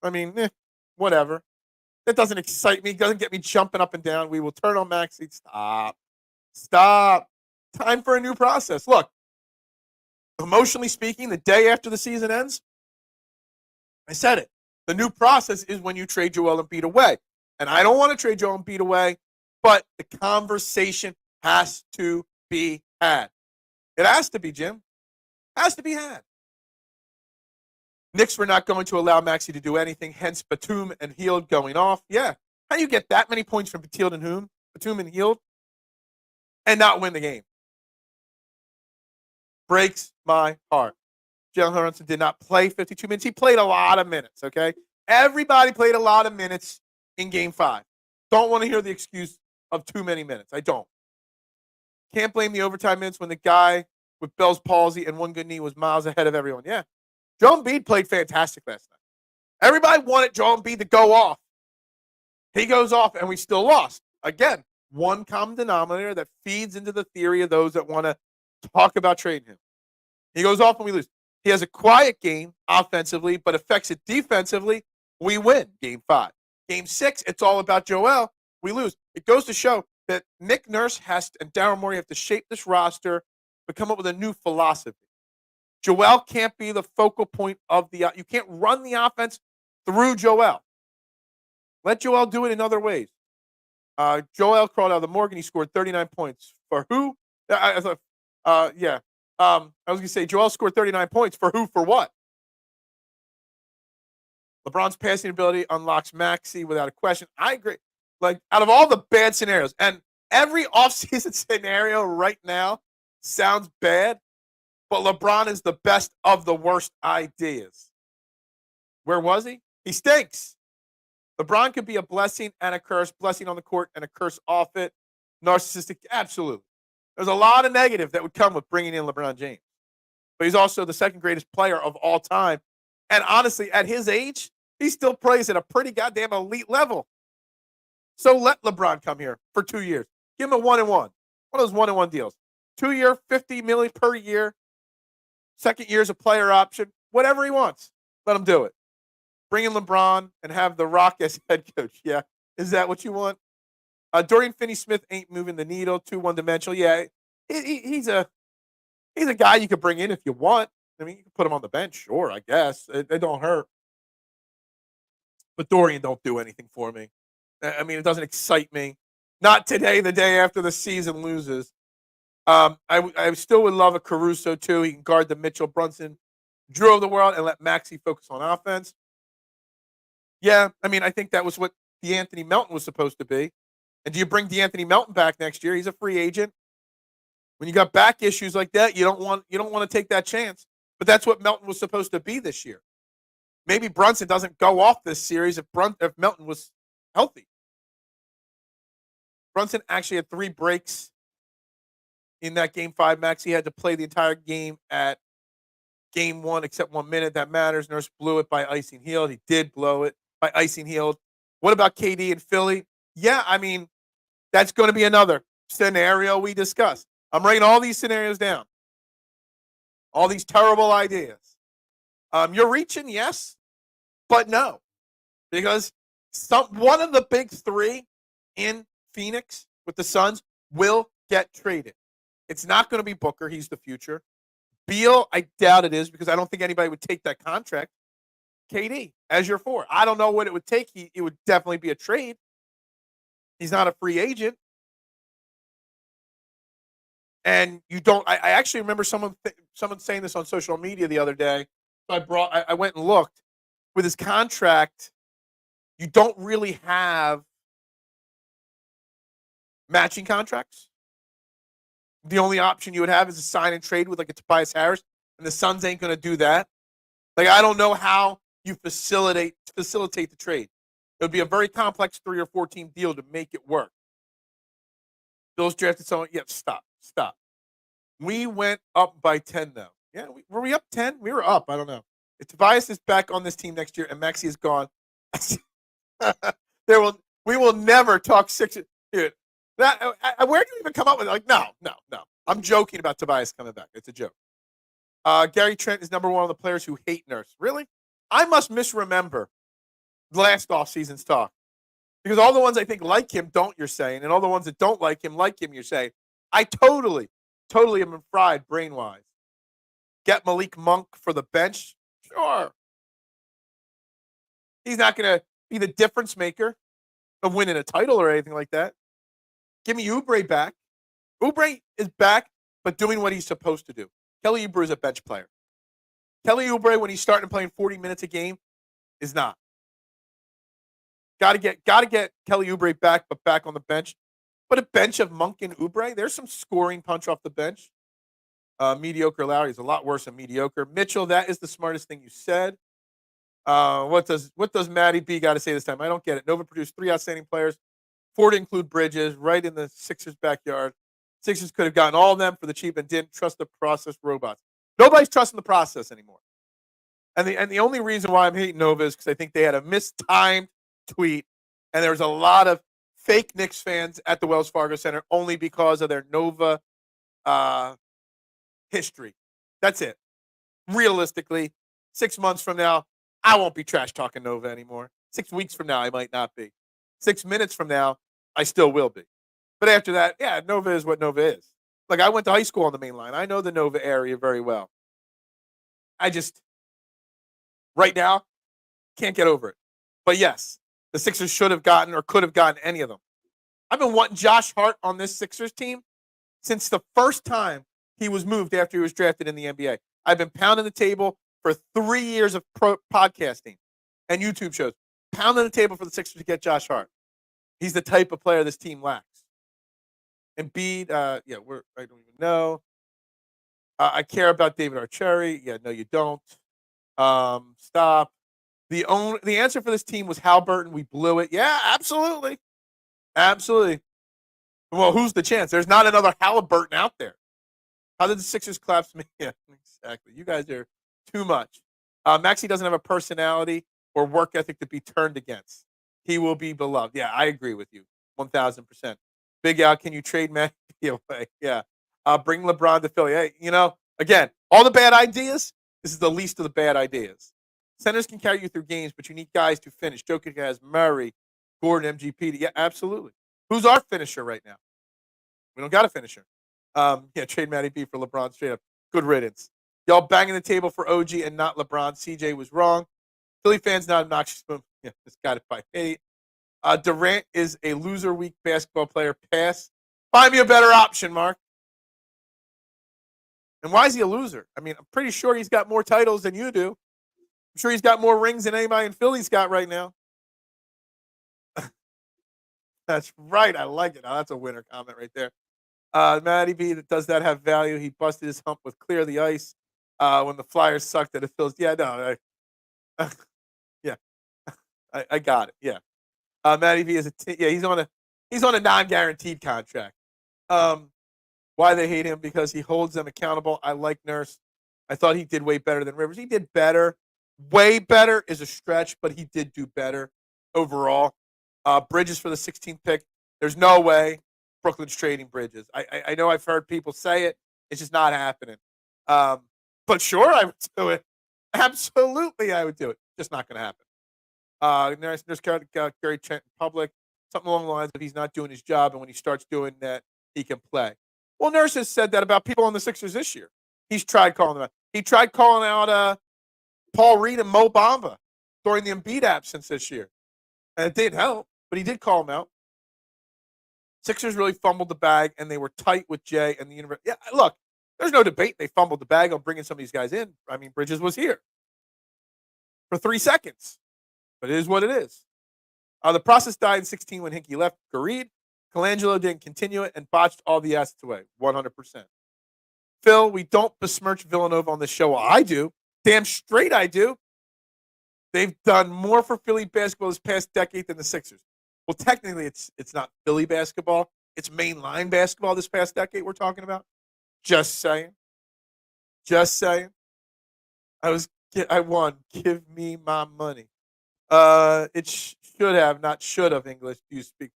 Speaker 1: I mean, whatever. That doesn't excite me. Doesn't get me jumping up and down. We will turn on Maxey. Stop. Time for a new process. Look, emotionally speaking, the day after the season ends, I said it. The new process is when you trade Joel Embiid away. And I don't want to trade Joel Embiid away, but the conversation has to be had. It has to be, Jim. Has to be had. Knicks were not going to allow Maxey to do anything, hence Batum and Hield going off. Yeah. How do you get that many points from Batum and Hield and not win the game? Breaks my heart. Jalen Brunson did not play 52 minutes. He played a lot of minutes, okay? Everybody played a lot of minutes in Game 5. Don't want to hear the excuse of too many minutes. I don't. Can't blame the overtime minutes when the guy with Bell's palsy and one good knee was miles ahead of everyone. Yeah. Joel Embiid played fantastic last night. Everybody wanted Joel Embiid to go off. He goes off, and we still lost. Again, one common denominator that feeds into the theory of those that want to talk about trading him. He goes off, and we lose. He has a quiet game offensively, but affects it defensively. We win Game 5. Game 6, it's all about Joel. We lose. It goes to show that Nick Nurse and Daryl Morey have to shape this roster, but come up with a new philosophy. Joel can't be the focal point of you can't run the offense through Joel. Let Joel do it in other ways. Joel crawled out of the morgue and he scored 39 points. For who? I was going to say Joel scored 39 points. For who? For what? LeBron's passing ability unlocks Maxey without a question. I agree. Like, out of all the bad scenarios, and every offseason scenario right now sounds bad, but LeBron is the best of the worst ideas. Where was he? He stinks. LeBron could be a blessing and a curse. Blessing on the court and a curse off it. Narcissistic, absolutely. There's a lot of negative that would come with bringing in LeBron James. But he's also the second greatest player of all time. And honestly, at his age, he still plays at a pretty goddamn elite level. So let LeBron come here for 2 years. Give him a 1-1. One of those 1-1 deals. 2-year, $50 million per year. Second year's a player option. Whatever he wants. Let him do it. Bring in LeBron and have The Rock as head coach. Yeah. Is that what you want? Dorian Finney-Smith ain't moving the needle. Too one-dimensional. Yeah. He's a guy you could bring in if you want. I mean, you can put him on the bench. Sure, I guess. It don't hurt. But Dorian don't do anything for me. I mean, it doesn't excite me. Not today, the day after the season loses. I still would love a Caruso, too. He can guard the Mitchell Brunson Drew of the world and let Maxey focus on offense. Yeah, I mean, I think that was what DeAnthony Melton was supposed to be. And do you bring DeAnthony Melton back next year? He's a free agent. When you got back issues like that, you don't want to take that chance. But that's what Melton was supposed to be this year. Maybe Brunson doesn't go off this series if Melton was healthy. Brunson actually had 3 breaks in that Game 5. Maxey had to play the entire game at Game 1 except 1 minute. That matters. Nurse blew it by icing healed. He did blow it by icing healed. What about KD and Philly? Yeah, I mean, that's going to be another scenario we discuss. I'm writing all these scenarios down. All these terrible ideas. You're reaching, yes, but no. Because one of the big 3 in Phoenix with the Suns will get traded. It's not going to be Booker. He's the future. Beal, I doubt it is because I don't think anybody would take that contract. KD, as your 4. I don't know what it would take. It would definitely be a trade. He's not a free agent. And you don't. I actually remember someone saying this on social media the other day. So I went and looked. With his contract, you don't really have matching contracts. The only option you would have is a sign and trade with like a Tobias Harris, and the Suns ain't going to do that. Like, I don't know how you facilitate the trade. It would be a very complex 3 or 4 team deal to make it work. Bills drafted someone. Yeah, stop. We went up by 10 though. Yeah, were we up 10? We were up. I don't know. If Tobias is back on this team next year and Maxey is gone, we will never talk Sixers. Dude, where do you even come up with it? Like, no. I'm joking about Tobias coming back. It's a joke. Gary Trent is number 1 on the players who hate Nurse. Really? I must misremember last offseason's talk. Because all the ones I think like him don't, you're saying, and all the ones that don't like him, you're saying. I totally am fried brain-wise. Get Malik Monk for the bench? Sure. He's not going to be the difference maker of winning a title or anything like that. Give me Oubre back. Oubre is back, but doing what he's supposed to do. Kelly Oubre is a bench player. Kelly Oubre, when he's starting playing 40 minutes a game, is not. Got to get Kelly Oubre back, but back on the bench. But a bench of Monk and Oubre, there's some scoring punch off the bench. Mediocre Lowry is a lot worse than mediocre. Mitchell, that is the smartest thing you said. What does Matty B got to say this time? I don't get it. Nova produced 3 outstanding players, 4 to include Bridges, right in the Sixers' backyard. Sixers could have gotten all of them for the cheap and didn't trust the process robots. Nobody's trusting the process anymore. And the only reason why I'm hating Nova is because I think they had a mistimed tweet, and there was a lot of fake Knicks fans at the Wells Fargo Center only because of their Nova history. That's it. Realistically, 6 months from now, I won't be trash talking Nova anymore. 6 weeks from now, I might not be. 6 minutes from now, I still will be. But after that, yeah, Nova is what Nova is. Like, I went to high school on the main line. I know the Nova area very well. I just, right now, can't get over it. But yes, the Sixers should have gotten or could have gotten any of them. I've been wanting Josh Hart on this Sixers team since the first time he was moved after he was drafted in the NBA. I've been pounding the table for 3 years of podcasting and YouTube shows, pounding the table for the Sixers to get Josh Hart. He's the type of player this team lacks. Embiid, I don't even know. I care about David Archeri. Yeah, no, you don't. Stop. The answer for this team was Halliburton. We blew it. Yeah, absolutely. Well, who's the chance? There's not another Halliburton out there. How did the Sixers collapse me? Yeah, exactly. You guys are too much. Maxey doesn't have a personality or work ethic to be turned against. He will be beloved. Yeah, I agree with you 1,000%. Big Al, can you trade Maxey away? Yeah. Bring LeBron to Philly. Hey, again, all the bad ideas, this is the least of the bad ideas. Centers can carry you through games, but you need guys to finish. Jokic has Murray, Gordon, MGP. Yeah, absolutely. Who's our finisher right now? We don't got a finisher. Yeah, trade Matty B for LeBron straight up. Good riddance. Y'all banging the table for OG and not LeBron. CJ was wrong. Philly fans not obnoxious. Yeah, just got it by hate. Durant is a loser week basketball player. Pass. Find me a better option, Mark. And why is he a loser? I mean, I'm pretty sure he's got more titles than you do. I'm sure he's got more rings than anybody in Philly's got right now. That's right. I like it. Oh, that's a winner comment right there. Matty B, does that have value? He busted his hump with Clear the Ice when the Flyers sucked at the Phils. Yeah, no. Yeah, I got it. Yeah. Matty V is he's on a non-guaranteed contract. Why they hate him? Because he holds them accountable. I like Nurse. I thought he did way better than Rivers. He did better. Way better is a stretch, but he did do better overall. Bridges for the 16th pick. There's no way Brooklyn's trading Bridges. I know I've heard people say it. It's just not happening. But sure, I would do it. Absolutely, I would do it. Just not going to happen. Nurse Gary Trent in public. Something along the lines of he's not doing his job, and when he starts doing that, he can play. Well, Nurse has said that about people on the Sixers this year. He's tried calling them out. He tried calling out Paul Reed and Mo Bamba during the Embiid absence this year. And it didn't help, but he did call them out. Sixers really fumbled the bag, and they were tight with Jay and the university. Yeah, look, there's no debate. They fumbled the bag on bringing some of these guys in. I mean, Bridges was here for 3 seconds, but it is what it is. The process died in 16 when Hinkie left. Agreed. Colangelo didn't continue it and botched all the assets away. 100%. Phil, we don't besmirch Villanova on this show. Well, I do. Damn straight I do. They've done more for Philly basketball this past decade than the Sixers. Well, technically, it's not Philly basketball. It's mainline basketball this past decade we're talking about. Just saying. Just saying. I won. Give me my money. It should have, not should have, English. Do you speak?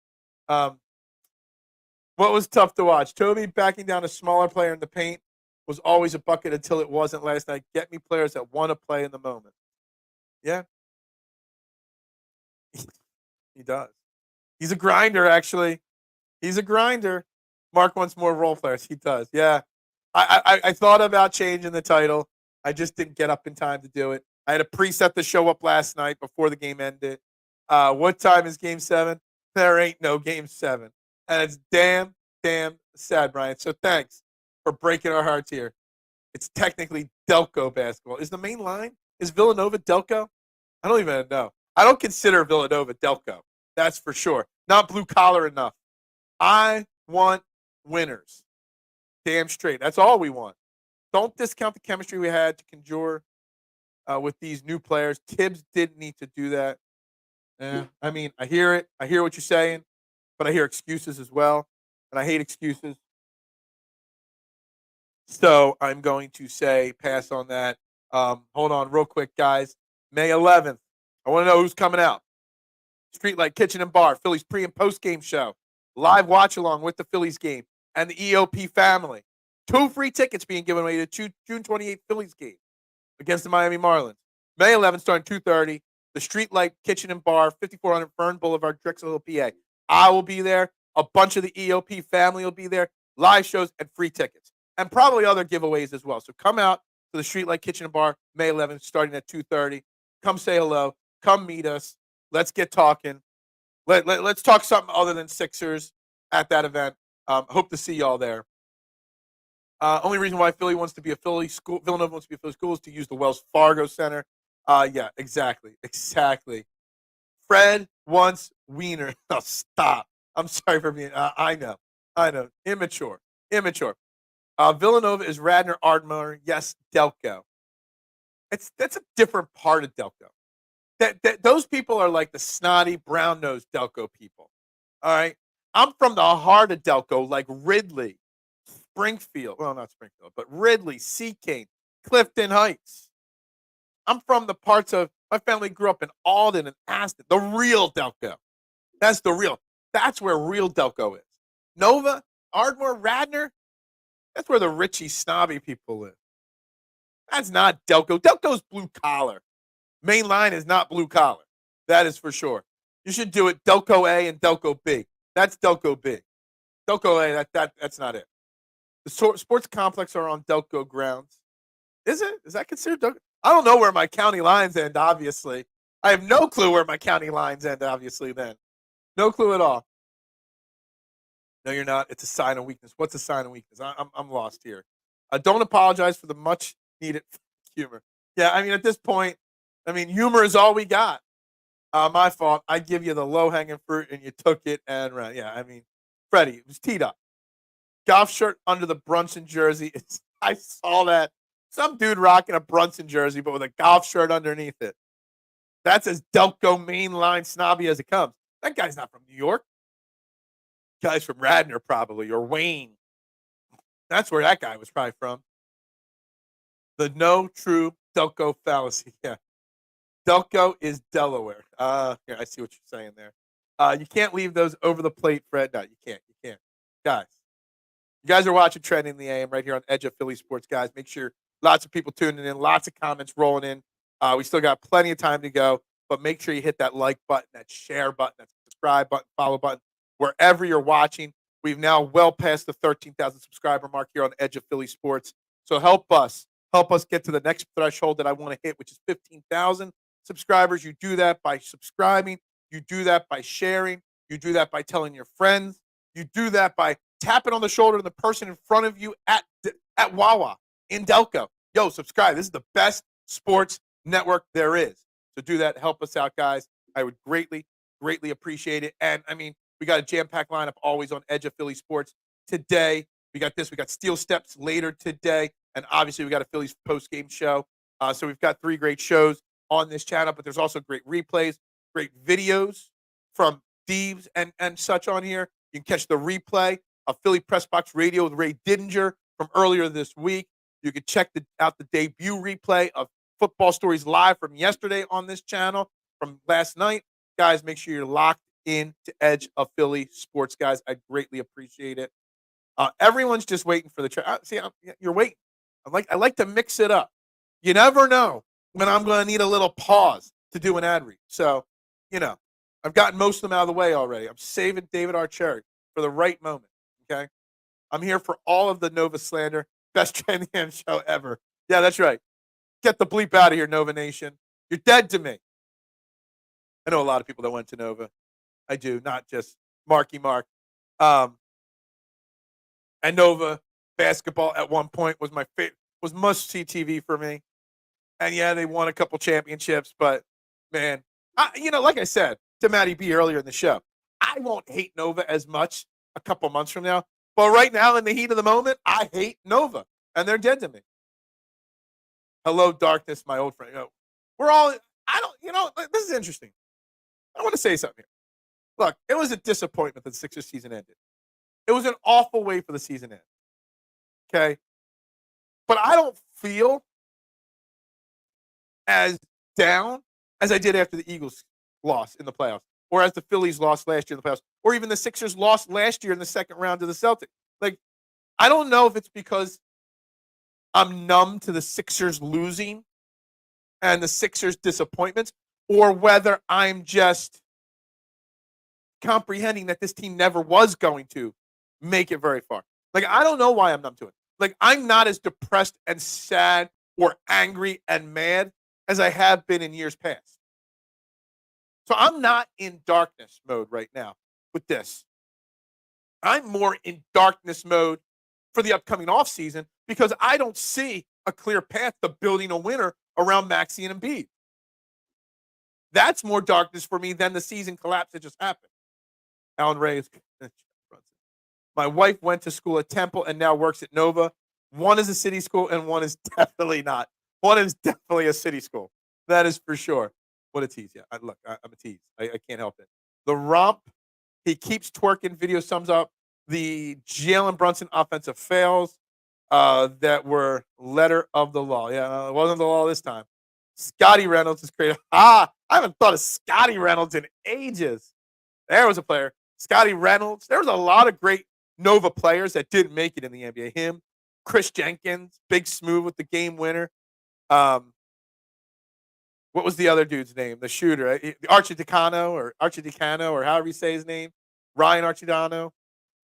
Speaker 1: What was tough to watch? Toby backing down a smaller player in the paint was always a bucket until it wasn't last night. Get me players that want to play in the moment. Yeah. He does. He's a grinder, actually. He's a grinder. Mark wants more role players. He does. Yeah. I thought about changing the title. I just didn't get up in time to do it. I had to preset the show up last night before the game ended. What time is game 7? There ain't no game 7. And it's damn sad, Brian. So thanks for breaking our hearts here. It's technically Delco basketball. Is the main line? Is Villanova Delco? I don't even know. I don't consider Villanova Delco. That's for sure. Not blue collar enough. I want winners. Damn straight. That's all we want. Don't discount the chemistry we had to conjure with these new players. Tibbs didn't need to do that. I mean, I hear it. I hear what you're saying, but I hear excuses as well, and I hate excuses. So I'm going to say pass on that. Hold on real quick, guys. May 11th. I want to know who's coming out. Streetlight Kitchen and Bar, Phillies pre- and post-game show. Live watch-along with the Phillies game and the EOP family. 2 free tickets being given away to June 28th Phillies game against the Miami Marlins. May 11th, starting 2:30. The Streetlight Kitchen and Bar, 5400 Fern Boulevard, Drexel Hill, PA. I will be there. A bunch of the EOP family will be there. Live shows and free tickets. And probably other giveaways as well. So come out to the Streetlight Kitchen and Bar, May 11th, starting at 2:30. Come say hello. Come meet us. Let's get talking. Let's talk something other than Sixers at that event. Hope to see y'all there. Only reason why Philly wants to be a Philly school, Villanova wants to be a Philly school is to use the Wells Fargo Center. Yeah, exactly. Fred wants Wiener. Oh, stop. I'm sorry for being. I know. Immature. Villanova is Radner Ardmore. Yes, Delco. That's a different part of Delco. Those people are like the snotty, brown-nosed Delco people. All right? I'm from the heart of Delco, like Ridley, Springfield. Well, not Springfield, but Ridley, Seacane, Clifton Heights. I'm from the parts of my family grew up in Alden and Aston, the real Delco. That's the real. That's where real Delco is. Nova, Ardmore, Radnor. That's where the richy, snobby people live. That's not Delco. Delco's blue collar. Main line is not blue collar. That is for sure. You should do it Delco A and Delco B. That's Delco B. Delco A, that's not it. The sports complex are on Delco grounds. Is it? Is that considered Delco? I don't know where my county lines end, obviously. I have no clue where my county lines end, obviously, then. No clue at all. No, you're not. It's a sign of weakness. What's a sign of weakness? I'm lost here. Don't apologize for the much needed humor. Yeah, I mean, at this point, humor is all we got. My fault. I give you the low hanging fruit and you took it and ran. Yeah, Freddie, it was teed up. Golf shirt under the Brunson jersey. I saw that. Some dude rocking a Brunson jersey, but with a golf shirt underneath it. That's as Delco mainline snobby as it comes. That guy's not from New York. Guy's from Radnor, probably, or Wayne. That's where that guy was probably from. The no true Delco fallacy. Yeah. Delco is Delaware. Here, I see what you're saying there. You can't leave those over the plate, Fred. No, you can't. You can't. Guys, you guys are watching Trending the AM right here on Edge of Philly Sports, guys. Make sure lots of people tuning in, lots of comments rolling in. We still got plenty of time to go, but make sure you hit that like button, that share button, that subscribe button, follow button, wherever you're watching. We've now well past the 13,000 subscriber mark here on Edge of Philly Sports. So help us get to the next threshold that I want to hit, which is 15,000 subscribers. You do that by subscribing. You do that by sharing. You do that by telling your friends. You do that by tapping on the shoulder to the person in front of you at Wawa in Delco. Yo, subscribe. This is the best sports network there is. So do that. Help us out, guys. I would greatly, greatly appreciate it. And, we got a jam-packed lineup always on Edge of Philly Sports. Today, we got Steel Steps later today. And obviously, we got a Phillies post-game show. So we've got 3 great shows on this channel, but there's also great replays, great videos from Deebs and such on here. You can catch the replay of Philly Press Box Radio with Ray Didinger from earlier this week. You can check out the debut replay of Football Stories Live from yesterday on this channel from last night. Guys, make sure you're locked in to Edge of Philly Sports, guys. I greatly appreciate it. Everyone's just waiting for the you're waiting. I like to mix it up. You never know when I'm going to need a little pause to do an ad read. So, I've gotten most of them out of the way already. I'm saving David Archerry for the right moment, okay? I'm here for all of the Nova slander. Best Trending show ever. Yeah, that's right. Get the bleep out of here, Nova Nation. You're dead to me. I know a lot of people that went to Nova. I do, not just Marky Mark. And Nova basketball at one point was my favorite, was must-see TV for me. And yeah, they won a couple championships, but man, like I said to Matty B earlier in the show, I won't hate Nova as much a couple months from now. But right now, in the heat of the moment, I hate Nova, and they're dead to me. Hello, darkness, my old friend. This is interesting. I want to say something here. Look, it was a disappointment that the Sixers season ended. It was an awful way for the season to end. Okay? But I don't feel as down as I did after the Eagles lost in the playoffs, or as the Phillies lost last year in the playoffs, or even the Sixers lost last year in the second round to the Celtics. Like, I don't know if it's because I'm numb to the Sixers losing and the Sixers disappointments, or whether I'm just comprehending that this team never was going to make it very far. Like, I don't know why I'm numb to it. Like, I'm not as depressed and sad or angry and mad as I have been in years past. So I'm not in darkness mode right now with this. I'm more in darkness mode for the upcoming offseason because I don't see a clear path to building a winner around Maxey and Embiid. That's more darkness for me than the season collapse that just happened. Alan Ray. My wife went to school at Temple and now works at Nova. One is a city school and one is definitely not. One is definitely a city school. That is for sure. What a tease. Yeah, I'm a tease. I can't help it. The romp He keeps twerking. Video sums up the Jalen Brunson offensive fails that were letter of the law. Yeah, it wasn't the law this time. Scotty Reynolds is creative. I haven't thought of Scotty Reynolds in ages. There was a player. Scotty Reynolds. There was a lot of great Nova players that didn't make it in the NBA. Him, Chris Jenkins, Big Smooth with the game winner. What was the other dude's name? The shooter, Archidicano or however you say his name, Ryan Archidano.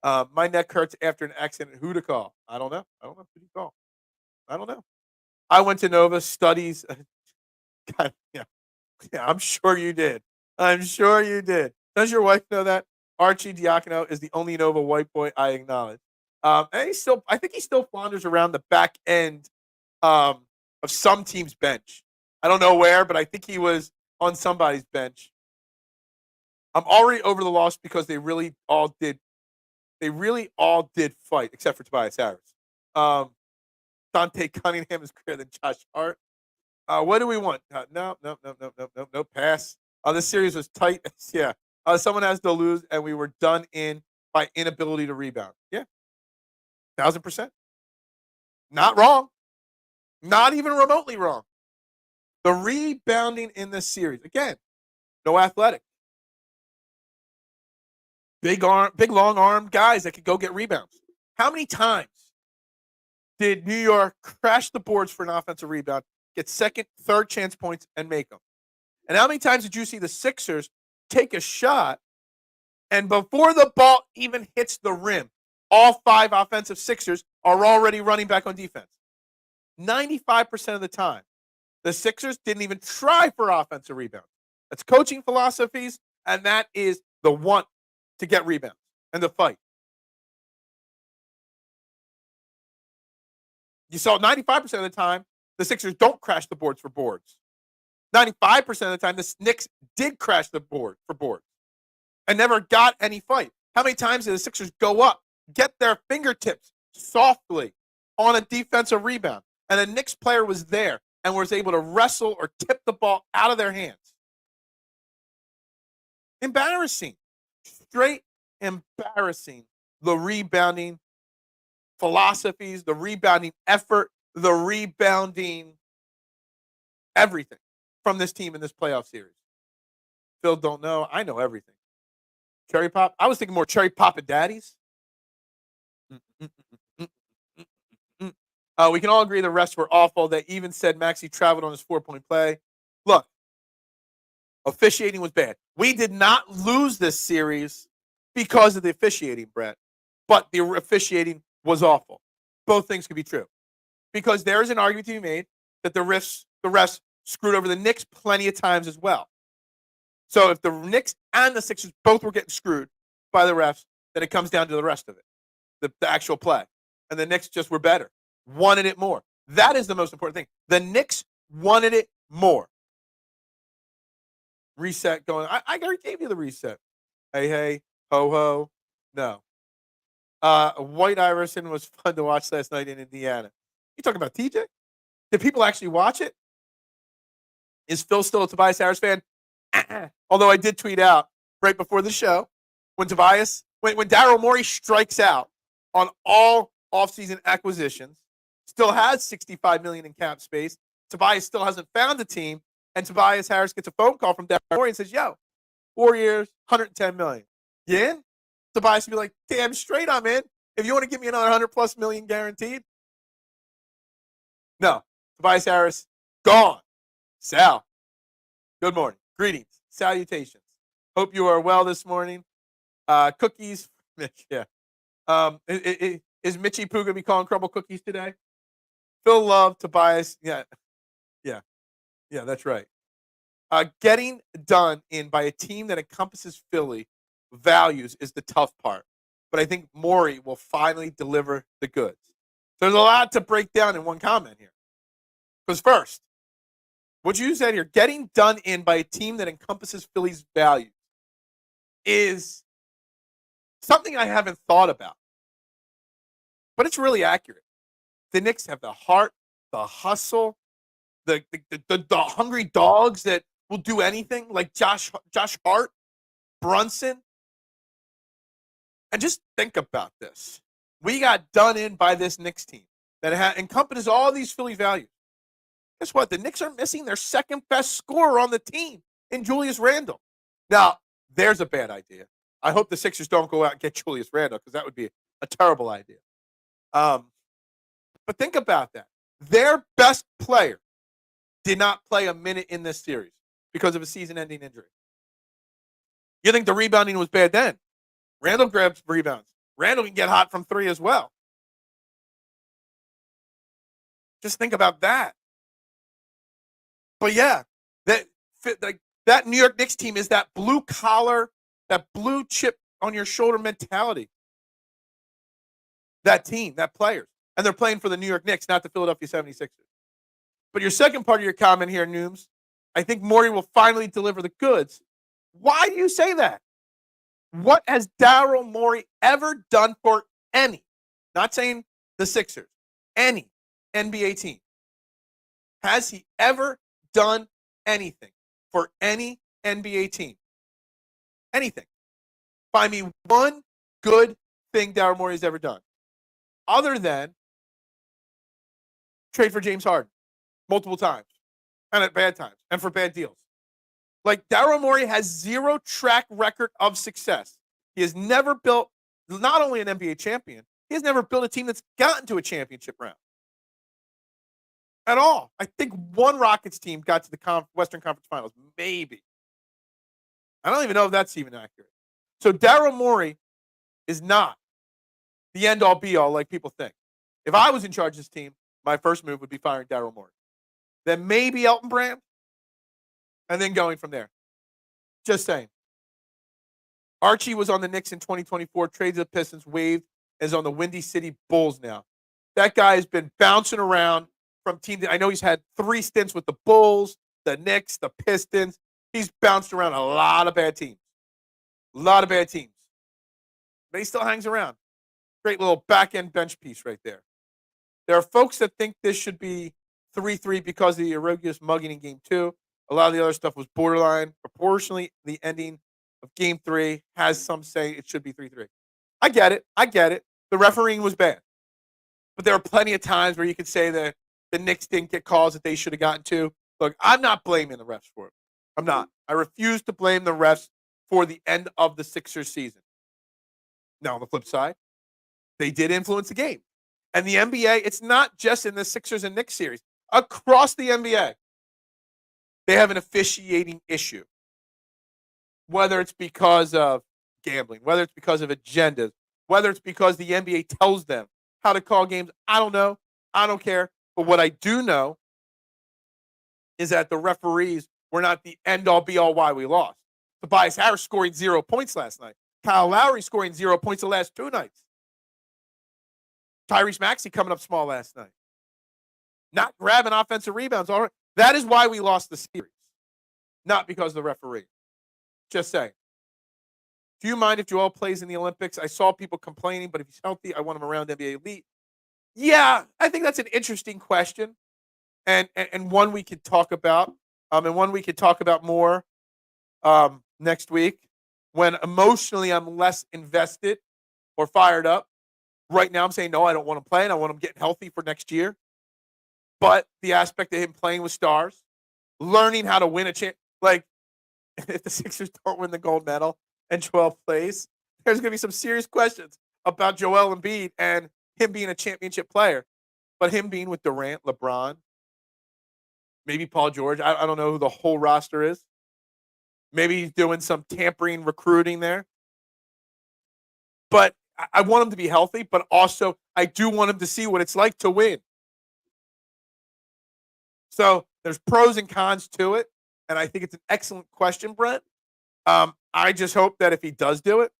Speaker 1: My neck hurts after an accident. Who to call? I don't know. Who to call? I don't know. I went to Nova studies. God, yeah, I'm sure you did. Does your wife know that Archie Diacono is the only Nova white boy I acknowledge? And I think he still flounders around the back end of some team's bench. I don't know where, but I think he was on somebody's bench. I'm already over the loss because they really all did fight, except for Tobias Harris. Dante Cunningham is greater than Josh Hart. What do we want? No. Pass. This series was tight. Yeah. Someone has to lose, and we were done in by inability to rebound. Yeah. 1,000%. Not wrong. Not even remotely wrong. The rebounding in this series, again, no athletic. Big long arm guys that could go get rebounds. How many times did New York crash the boards for an offensive rebound, get second, third chance points, and make them? And how many times did you see the Sixers take a shot, and before the ball even hits the rim, all 5 offensive Sixers are already running back on defense? 95% of the time, the Sixers didn't even try for offensive rebounds. That's coaching philosophies, and that is the want to get rebounds and the fight. You saw 95% of the time, the Sixers don't crash the boards for boards. 95% of the time, the Knicks did crash the board for boards and never got any fight. How many times did the Sixers go up, get their fingertips softly on a defensive rebound, and the Knicks player was there and was able to wrestle or tip the ball out of their hands? Embarrassing. Straight embarrassing. The rebounding philosophies, the rebounding effort, the rebounding everything from this team in this playoff series. Phil don't know. I know everything. Cherry Pop? I was thinking more Cherry Pop and Daddies. We can all agree the refs were awful. They even said Maxey traveled on his 4-point play. Look, officiating was bad. We did not lose this series because of the officiating, Brett, but the officiating was awful. Both things could be true because there is an argument to be made that the refs screwed over the Knicks plenty of times as well. So if the Knicks and the Sixers both were getting screwed by the refs, then it comes down to the rest of it, the actual play. And the Knicks just were better, wanted it more. That is the most important thing. The Knicks wanted it more. Reset going. I already gave you the reset. Hey, ho, ho. No. White Iverson was fun to watch last night in Indiana. You talking about TJ? Did people actually watch it? Is Phil still a Tobias Harris fan? Although I did tweet out right before the show when Daryl Morey strikes out on all offseason acquisitions, still has $65 million in cap space. Tobias still hasn't found a team, and Tobias Harris gets a phone call from Daryl Morey and says, "Yo, 4 years, $110 million. You in?" Tobias would be like, "Damn straight I'm in. If you want to give me another $100+ million guaranteed." No. Tobias Harris, gone. Sal, good morning. Greetings. Salutations. Hope you are well this morning. Cookies. Yeah. Is Mitchie Poo going to be calling Crumble cookies today? Phil Love, Tobias. Yeah, that's right. Getting done in by a team that encompasses Philly values is the tough part. But I think Morey will finally deliver the goods. There's a lot to break down in one comment here. Because first, what you said here, getting done in by a team that encompasses Philly's values is something I haven't thought about. But it's really accurate. The Knicks have the heart, the hustle, the hungry dogs that will do anything, like Josh Hart, Brunson. And just think about this. We got done in by this Knicks team that encompasses all these Philly values. Guess what? The Knicks are missing their second best scorer on the team in Julius Randle. Now, there's a bad idea. I hope the Sixers don't go out and get Julius Randle because that would be a terrible idea. But think about that. Their best player did not play a minute in this series because of a season-ending injury. You think the rebounding was bad then? Randle grabs rebounds. Randle can get hot from three as well. Just think about that. But yeah, that New York Knicks team is that blue collar, that blue chip on your shoulder mentality. That team, that players. And they're playing for the New York Knicks, not the Philadelphia 76ers. But your second part of your comment here, Nooms, I think Morey will finally deliver the goods. Why do you say that? What has Daryl Morey ever done for any, not saying the Sixers, any NBA team? Has he ever done anything for any NBA team? Anything. Find me one good thing Daryl Morey's ever done, other than trade for James Harden multiple times, and at bad times, and for bad deals. Like, Daryl Morey has zero track record of success. He has never built, not only an NBA champion, he has never built a team that's gotten to a championship round. At all. I think one Rockets team got to the Western Conference Finals. Maybe. I don't even know if that's even accurate. So Daryl Morey is not the end-all, be-all like people think. If I was in charge of this team, my first move would be firing Daryl Morey. Then maybe Elton Brand, and then going from there. Just saying. Archie was on the Knicks in 2024, traded the Pistons, waived, and is on the Windy City Bulls now. That guy has been bouncing around from team to, I know he's had 3 stints with the Bulls, the Knicks, the Pistons. He's bounced around a lot of bad teams. A lot of bad teams. But he still hangs around. Great little back-end bench piece right there. There are folks that think this should be 3-3 because of the Erogius mugging in Game 2. A lot of the other stuff was borderline. Proportionally, the ending of Game 3 has some say it should be 3-3. I get it. The refereeing was bad. But there are plenty of times where you could say that the Knicks didn't get calls that they should have gotten to. Look, I'm not blaming the refs for it. I'm not. I refuse to blame the refs for the end of the Sixers season. Now, on the flip side, they did influence the game. And the NBA, it's not just in the Sixers and Knicks series. Across the NBA, they have an officiating issue. Whether it's because of gambling, whether it's because of agendas, whether it's because the NBA tells them how to call games, I don't know. I don't care. But what I do know is that the referees were not the end-all, be-all why we lost. Tobias Harris scoring 0 points last night. Kyle Lowry scoring 0 points the last 2 nights. Tyrese Maxey coming up small last night. Not grabbing offensive rebounds. All right. That is why we lost the series. Not because of the referee. Just saying. Do you mind if Joel plays in the Olympics? I saw people complaining, but if he's healthy, I want him around NBA Elite. Yeah, I think that's an interesting question. And one we could talk about. And one we could talk about more next week. When emotionally I'm less invested or fired up. Right now I'm saying, no, I don't want him playing. I want him getting healthy for next year. But the aspect of him playing with stars, learning how to win a chance. Like, if the Sixers don't win the gold medal and 12th place, there's going to be some serious questions about Joel Embiid and him being a championship player. But him being with Durant, LeBron, maybe Paul George. I don't know who the whole roster is. Maybe he's doing some tampering recruiting there. But I want him to be healthy, but also I do want him to see what it's like to win. So there's pros and cons to it, and I think it's an excellent question, Brent. I just hope that if he does do it,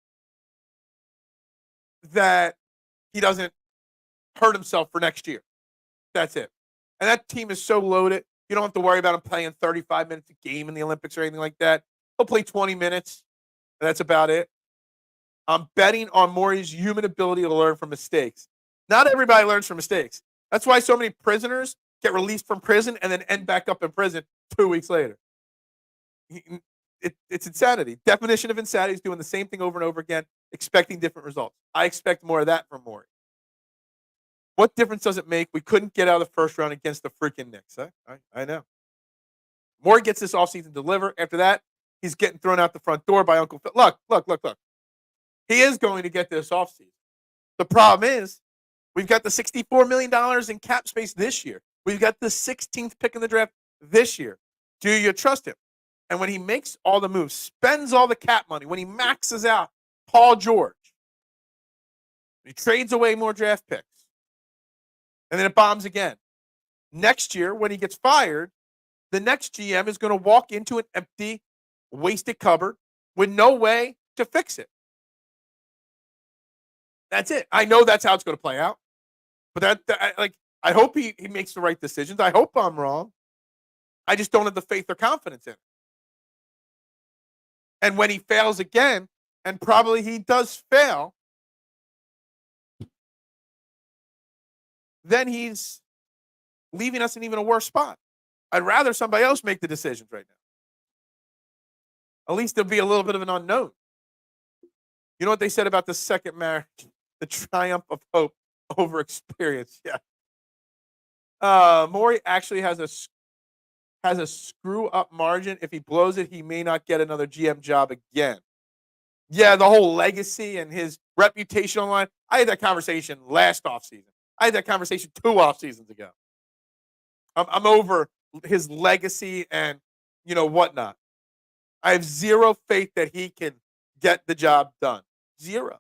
Speaker 1: that he doesn't hurt himself for next year. That's it. And that team is so loaded, you don't have to worry about him playing 35 minutes a game in the Olympics or anything like that. He'll play 20 minutes, and that's about it. I'm betting on Morey's human ability to learn from mistakes. Not everybody learns from mistakes. That's why so many prisoners get released from prison and then end back up in prison 2 weeks later. It's insanity. Definition of insanity is doing the same thing over and over again. expecting different results. I expect more of that from Morey. What difference does it make? We couldn't get out of the first round against the freaking Knicks. I know. Morey gets this offseason to deliver. After that, he's getting thrown out the front door by Uncle Phil. Look. He is going to get this offseason. The problem is we've got the $64 million in cap space this year. We've got the 16th pick in the draft this year. Do you trust him? And when he makes all the moves, spends all the cap money, when he maxes out Paul George, he trades away more draft picks, and then it bombs again. Next year, when he gets fired, the next GM is going to walk into an empty, wasted cupboard with no way to fix it. That's it. I know that's how it's going to play out. But I hope he makes the right decisions. I hope I'm wrong. I just don't have the faith or confidence in it. And when he fails again, and probably he does fail, then he's leaving us in even a worse spot. I'd rather somebody else make the decisions right now. At least there'll be a little bit of an unknown. You know what they said about the second marriage? The triumph of hope over experience. Yeah. Morey actually has a screw up margin. If he blows it, he may not get another GM job again. Yeah, the whole legacy and his reputation online. I had that conversation last offseason. I had that conversation 2 off seasons ago. I'm over his legacy and whatnot. I have zero faith that he can get the job done. Zero.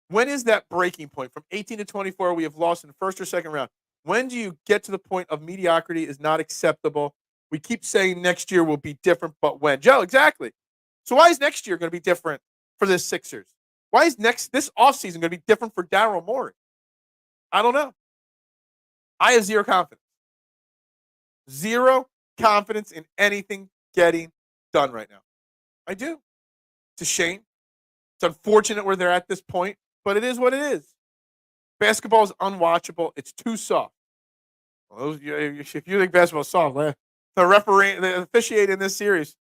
Speaker 1: When is that breaking point? From 18 to 24, we have lost in the first or second round. When do you get to the point of mediocrity is not acceptable? We keep saying next year will be different, but when? Joe, exactly. So why is next year going to be different for the Sixers? Why is this offseason going to be different for Daryl Morey? I don't know. I have zero confidence. Zero confidence in anything getting done right now. I do. It's a shame. It's unfortunate where they're at this point, but it is what it is. Basketball is unwatchable. It's too soft. Well, if you think basketball is soft, the officiating in this series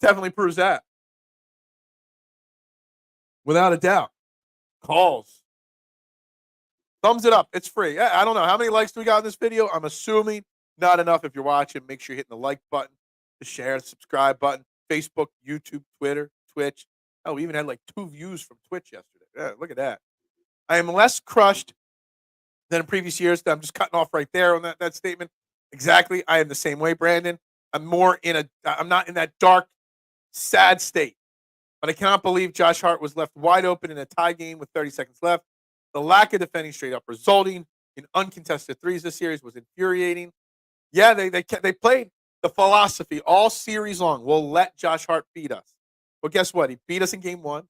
Speaker 1: definitely proves that. Without a doubt. Calls. Thumbs it up. It's free. I don't know. How many likes do we got in this video? I'm assuming not enough. If you're watching, make sure you're hitting the like button, the share, the subscribe button, Facebook, YouTube, Twitter, Twitch. Oh, we even had like 2 views from Twitch yesterday. Yeah, look at that. I am less crushed than in previous years. I'm just cutting off right there on that statement. Exactly. I am the same way, Brandon. I'm not in that dark, sad state. But I cannot believe Josh Hart was left wide open in a tie game with 30 seconds left. The lack of defending straight up resulting in uncontested threes this series was infuriating. Yeah, they played the philosophy all series long. We'll let Josh Hart beat us. Well, guess what? He beat us in game 1.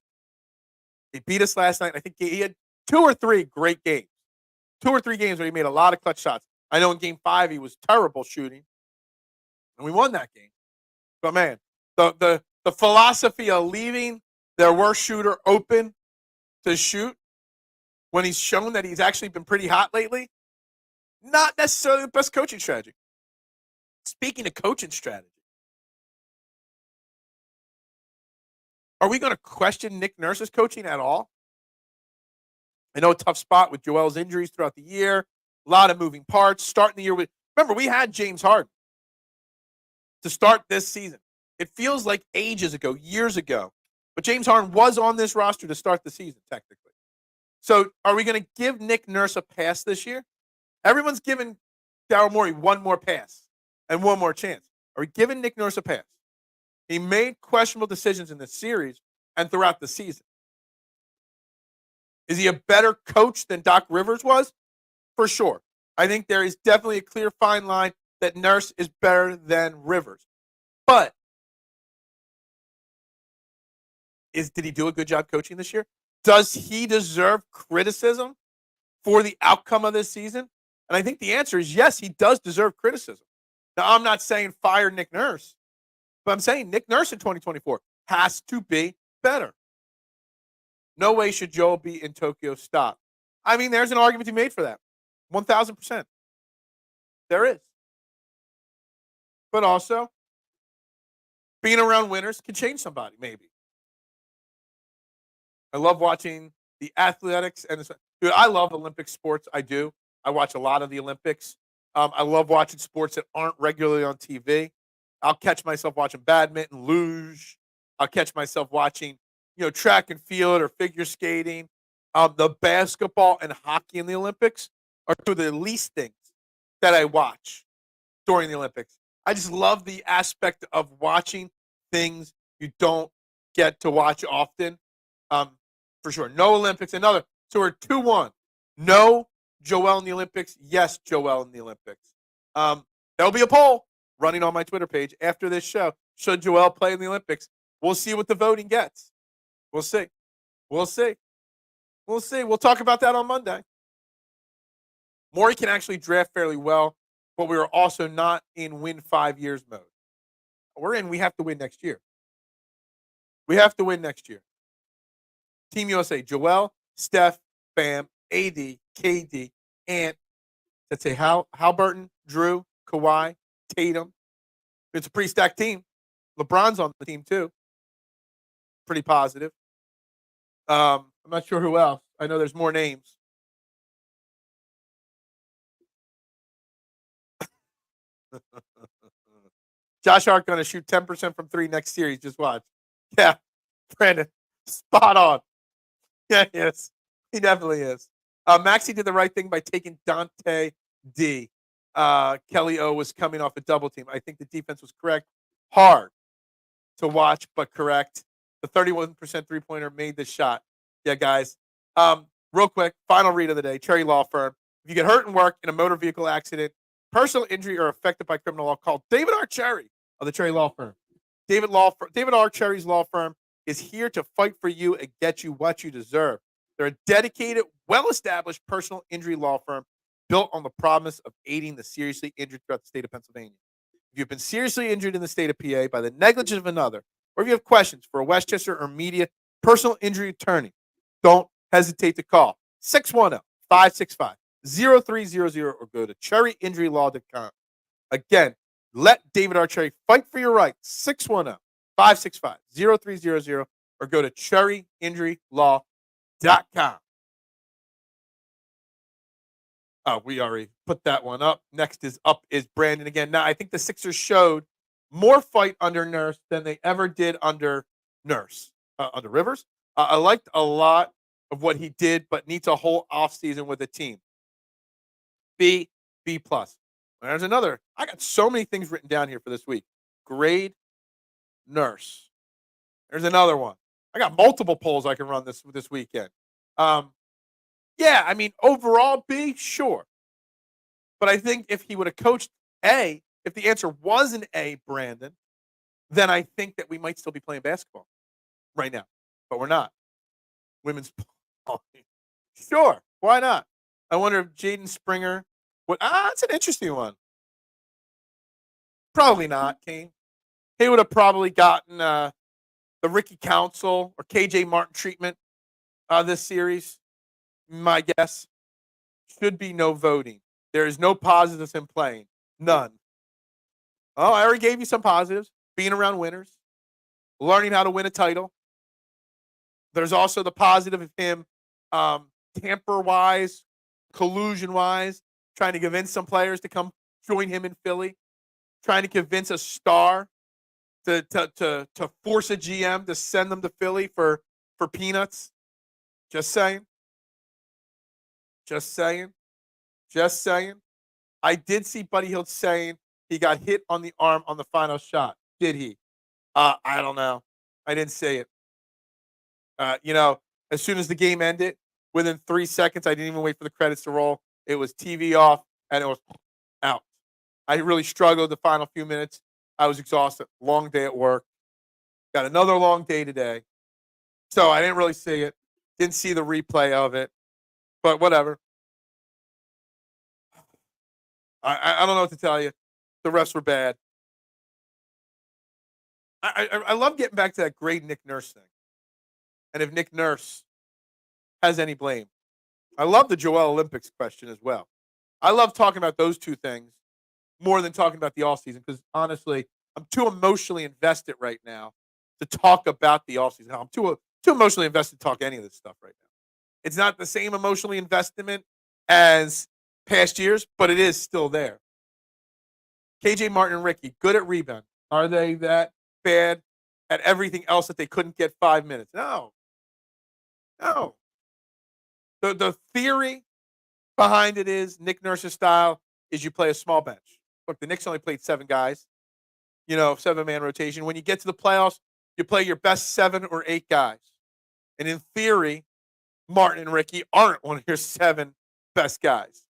Speaker 1: He beat us last night. I think he had 2 or 3 great games. 2 or 3 games where he made a lot of clutch shots. I know in game 5 he was terrible shooting, and we won that game. But man, the philosophy of leaving their worst shooter open to shoot when he's shown that he's actually been pretty hot lately, not necessarily the best coaching strategy. Speaking of coaching strategy, are we going to question Nick Nurse's coaching at all? I know a tough spot with Joel's injuries throughout the year, a lot of moving parts, starting the year with, remember, we had James Harden to start this season. It feels like ages ago, years ago, but James Harden was on this roster to start the season, technically. So are we going to give Nick Nurse a pass this year? Everyone's giving Daryl Morey one more pass and one more chance. Are we giving Nick Nurse a pass? He made questionable decisions in this series and throughout the season. Is he a better coach than Doc Rivers was? For sure. I think there is definitely a clear fine line that Nurse is better than Rivers. But did he do a good job coaching this year? Does he deserve criticism for the outcome of this season? And I think the answer is yes, he does deserve criticism. Now, I'm not saying fire Nick Nurse, but I'm saying Nick Nurse in 2024 has to be better. No way should Joel be in Tokyo. Stop. I mean, there's an argument to be made for that. 1,000%. There is. But also, being around winners can change somebody, maybe. I love watching the athletics and dude, I love Olympic sports. I do. I watch a lot of the Olympics. I love watching sports that aren't regularly on TV. I'll catch myself watching badminton, luge. I'll catch myself watching, track and field or figure skating. The basketball and hockey in the Olympics are two of the least things that I watch during the Olympics. I just love the aspect of watching things you don't get to watch often. Um, for sure. No Olympics. Another. So we're 2-1. No Joel in the Olympics. Yes, Joel in the Olympics. There'll be a poll running on my Twitter page after this show. Should Joel play in the Olympics? We'll see what the voting gets. We'll see. We'll see. We'll see. We'll talk about that on Monday. Morey can actually draft fairly well, but we are also not in win 5 years mode. We have to win next year. We have to win next year. Team USA, Joel, Steph, Bam, AD, KD, Ant, let's say Halliburton, Drew, Kawhi, Tatum. It's a pretty stacked team. LeBron's on the team too. Pretty positive. I'm not sure who else. I know there's more names. Josh Hart going to shoot 10% from 3 next series. Just watch. Yeah, Brandon, spot on. Yeah, he is. He definitely is. Maxey did the right thing by taking Dante D. Kelly O was coming off a double team. I think the defense was correct. Hard to watch, but correct. The 31% three-pointer made the shot. Yeah, guys. Real quick, final read of the day. Cherry Law Firm. If you get hurt in work in a motor vehicle accident, personal injury, or affected by criminal law, call David R. Cherry of the Cherry Law Firm. David R. Cherry's law firm is here to fight for you and get you what you deserve. They're a dedicated, well-established personal injury law firm built on the promise of aiding the seriously injured throughout the state of Pennsylvania. If you've been seriously injured in the state of PA by the negligence of another, or if you have questions for a Westchester or media personal injury attorney, don't hesitate to call 610-565-0300 or go to cherryinjurylaw.com. Again, let David R. Cherry fight for your rights. 610-565-0300 or go to cherryinjurylaw.com. We already put that one up. Next is Brandon again. Now, I think the Sixers showed more fight under Nurse than they ever did under under Rivers. I liked a lot of what he did, but needs a whole offseason with the team. B+. There's another. I got so many things written down here for this week. Grade Nurse. There's another one. I got multiple polls I can run this weekend. Yeah, I mean, overall B, sure. But I think if he would have coached A, if the answer was an A, Brandon, then I think that we might still be playing basketball right now. But we're not. Women's ball. Sure. Why not? I wonder if Jaden Springer would. That's an interesting one. Probably not, Kane. He would have probably gotten the Ricky Council or KJ Martin treatment this series. My guess should be no voting. There is no positives in playing. None. Oh, I already gave you some positives. Being around winners. Learning how to win a title. There's also the positive of him tamper-wise, collusion-wise, trying to convince some players to come join him in Philly. Trying to convince a star to force a GM to send them to Philly for peanuts. Just saying. Just saying. Just saying. I did see Buddy Hield saying he got hit on the arm on the final shot. Did he? I don't know. I didn't say it. As soon as the game ended, within 3 seconds, I didn't even wait for the credits to roll. It was TV off, and it was out. I really struggled the final few minutes. I was exhausted. Long day at work. Got another long day today. So I didn't really see it. Didn't see the replay of it. But whatever. I don't know what to tell you. The refs were bad. I love getting back to that great Nick Nurse thing. And if Nick Nurse has any blame. I love the Joel Olympics question as well. I love talking about those two things more than talking about the offseason because, honestly, I'm too emotionally invested right now to talk about the offseason. I'm too too emotionally invested to talk any of this stuff right now. It's not the same emotionally investment as past years, but it is still there. KJ Martin and Ricky, good at rebound. Are they that bad at everything else that they couldn't get 5 minutes? No. No. The theory behind it is Nick Nurse's style is you play a small bench. Look, the Knicks only played 7 guys, 7-man rotation. When you get to the playoffs, you play your best 7 or 8 guys. And in theory, Martin and Ricky aren't one of your 7 best guys.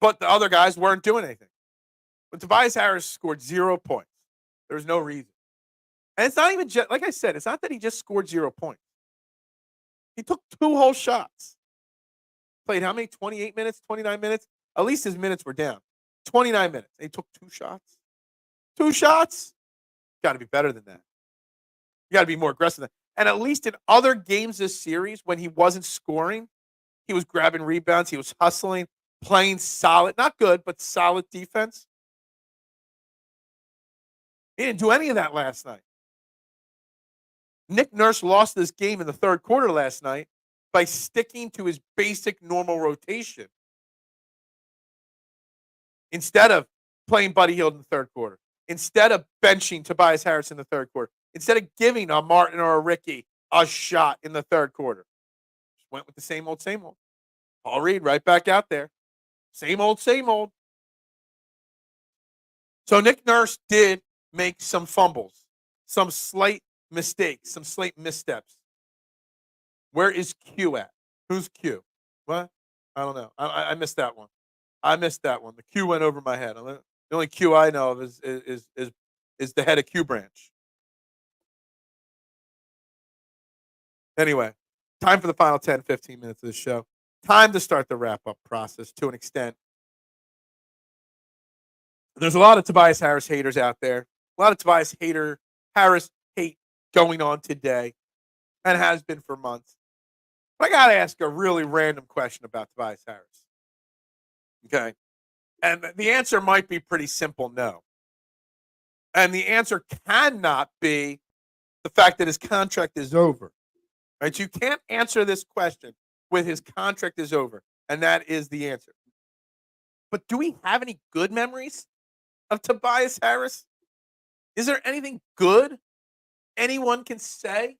Speaker 1: But the other guys weren't doing anything. But Tobias Harris scored 0 points. There's no reason. And it's not even just, like I said, it's not that he just scored 0 points. He took 2 whole shots. Played how many? 28 minutes, 29 minutes? At least his minutes were down. 29 minutes. And he took 2 shots. 2 shots? Got to be better than that. You got to be more aggressive than that. And at least in other games this series, when he wasn't scoring, he was grabbing rebounds, he was hustling, playing solid, not good, but solid defense. He didn't do any of that last night. Nick Nurse lost this game in the third quarter last night by sticking to his basic normal rotation instead of playing Buddy Hield in the third quarter, instead of benching Tobias Harris in the third quarter, instead of giving a Martin or a Ricky a shot in the third quarter. Just went with the same old, same old. Paul Reed right back out there. Same old, same old. So Nick Nurse did make some fumbles, some slight mistakes, some slight missteps. Where is Q at? Who's Q? What? I don't know. I missed that one. The Q went over my head. The only Q I know of is the head of Q branch. Anyway, time for the final 10, 15 minutes of the show. Time to start the wrap-up process to an extent. There's a lot of Tobias Harris haters out there. A lot of Tobias Harris hate going on today and has been for months. But I got to ask a really random question about Tobias Harris. Okay? And the answer might be pretty simple, no. And the answer cannot be the fact that his contract is over. Right? You can't answer this question with his contract is over. And that is the answer. But do we have any good memories of Tobias Harris? Is there anything good anyone can say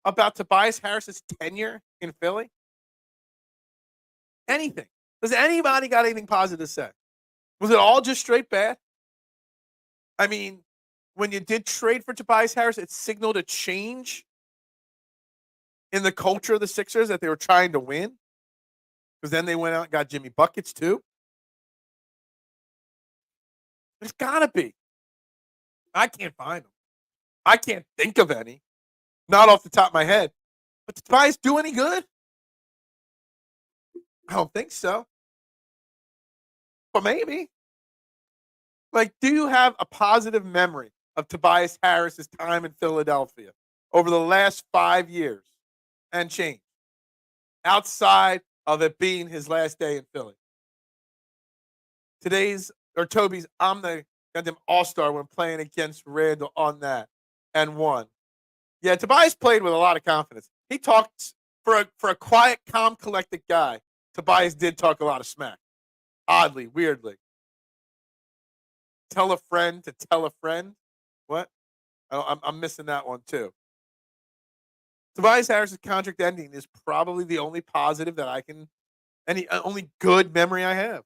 Speaker 1: about Tobias Harris's tenure in Philly? Anything? Does anybody got anything positive to say? Was it all just straight bad? I mean, when you did trade for Tobias Harris, it signaled a change in the culture of the Sixers that they were trying to win. Because then they went out and got Jimmy Buckets too. There's got to be. I can't find them. I can't think of any. Not off the top of my head. But did Tobias do any good? I don't think so. But maybe. Like, do you have a positive memory of Tobias Harris's time in Philadelphia over the last 5 years and change? Outside of it being his last day in Philly. Toby's, I'm the goddamn all-star when playing against Randall on that and won. Yeah, Tobias played with a lot of confidence. He talked for a quiet, calm, collected guy. Tobias did talk a lot of smack. Oddly, weirdly. Tell a friend to tell a friend. What? I'm missing that one too. Tobias Harris's contract ending is probably the only positive that only good memory I have.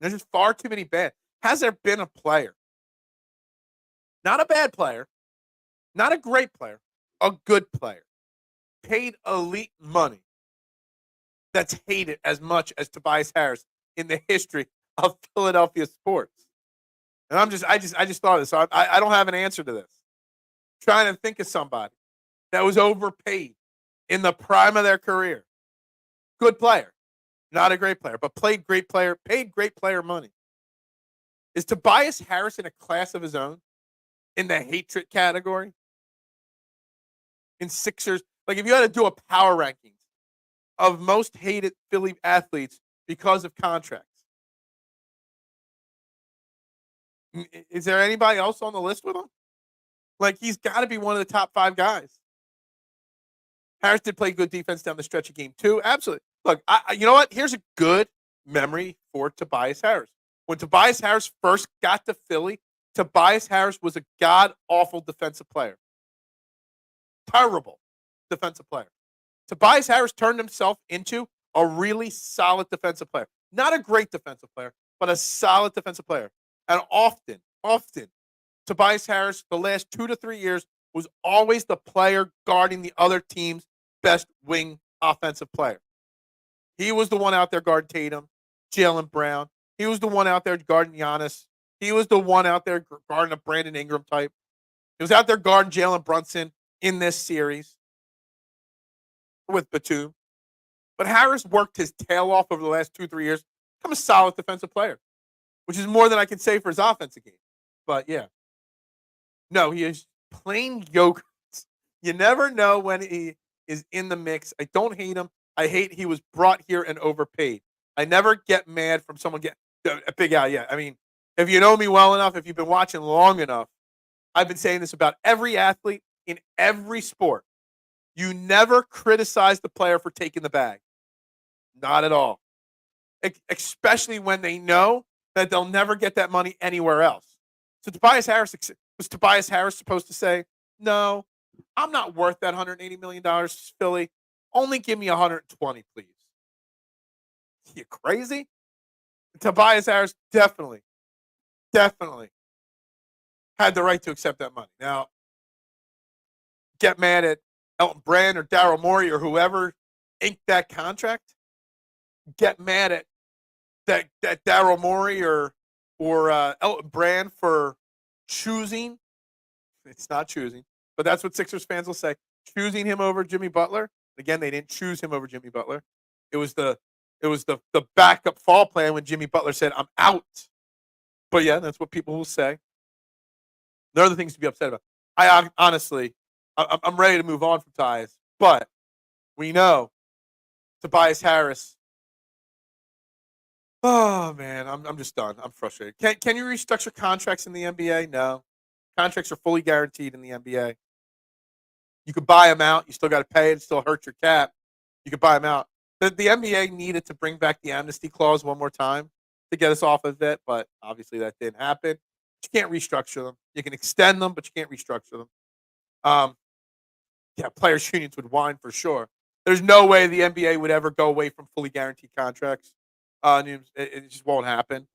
Speaker 1: There's just far too many bad. Has there been a player, not a bad player, not a great player, a good player, paid elite money that's hated as much as Tobias Harris in the history of Philadelphia sports? And I just thought of this. So I don't have an answer to this. I'm trying to think of somebody that was overpaid in the prime of their career. Good player, not a great player, but paid great player money. Is Tobias Harris in a class of his own in the hatred category? In Sixers, like if you had to do a power rankings of most hated Philly athletes because of contracts, is there anybody else on the list with him? Like, he's got to be one of the top 5 guys. Harris did play good defense down the stretch of game 2. Absolutely. Look, you know what? Here's a good memory for Tobias Harris. When Tobias Harris first got to Philly, Tobias Harris was a god-awful defensive player. Terrible defensive player. Tobias Harris turned himself into a really solid defensive player. Not a great defensive player, but a solid defensive player. And often, Tobias Harris, the last 2 to 3 years, was always the player guarding the other team's best wing offensive player. He was the one out there guarding Tatum, Jaylen Brown. He was the one out there guarding Giannis. He was the one out there guarding a Brandon Ingram type. He was out there guarding Jalen Brunson in this series with Batum. But Harris worked his tail off over the last 2-3 years, become a solid defensive player, which is more than I can say for his offensive game. But yeah. No, he is plain yogurt. You never know when he is in the mix. I don't hate him. I hate he was brought here and overpaid. I never get mad from someone a Big Al. Yeah, I mean, if you know me well enough, if you've been watching long enough, I've been saying this about every athlete in every sport. You never criticize the player for taking the bag. Not at all. Especially when they know that they'll never get that money anywhere else. So was Tobias Harris supposed to say, no, I'm not worth that $180 million, Philly. Only give me 120, please. You crazy? Tobias Harris definitely had the right to accept that money. Now, get mad at Elton Brand or Daryl Morey or whoever inked that contract. Get mad at that Daryl Morey or Elton Brand for choosing. It's not choosing, but that's what Sixers fans will say. Choosing him over Jimmy Butler. Again, they didn't choose him over Jimmy Butler. It was the backup fall plan when Jimmy Butler said, I'm out. But yeah, that's what people will say. There are other things to be upset about. Honestly, I'm ready to move on from Tyus, but we know Tobias Harris. Oh man, I'm just done. I'm frustrated. Can you restructure contracts in the NBA? No. Contracts are fully guaranteed in the NBA. You could buy them out. You still got to pay it. It still hurts your cap. You could buy them out. The NBA needed to bring back the amnesty clause one more time to get us off of it, but obviously that didn't happen. You can't restructure them. You can extend them, but you can't restructure them. Yeah, players' unions would whine for sure. There's no way the NBA would ever go away from fully guaranteed contracts. It just won't happen.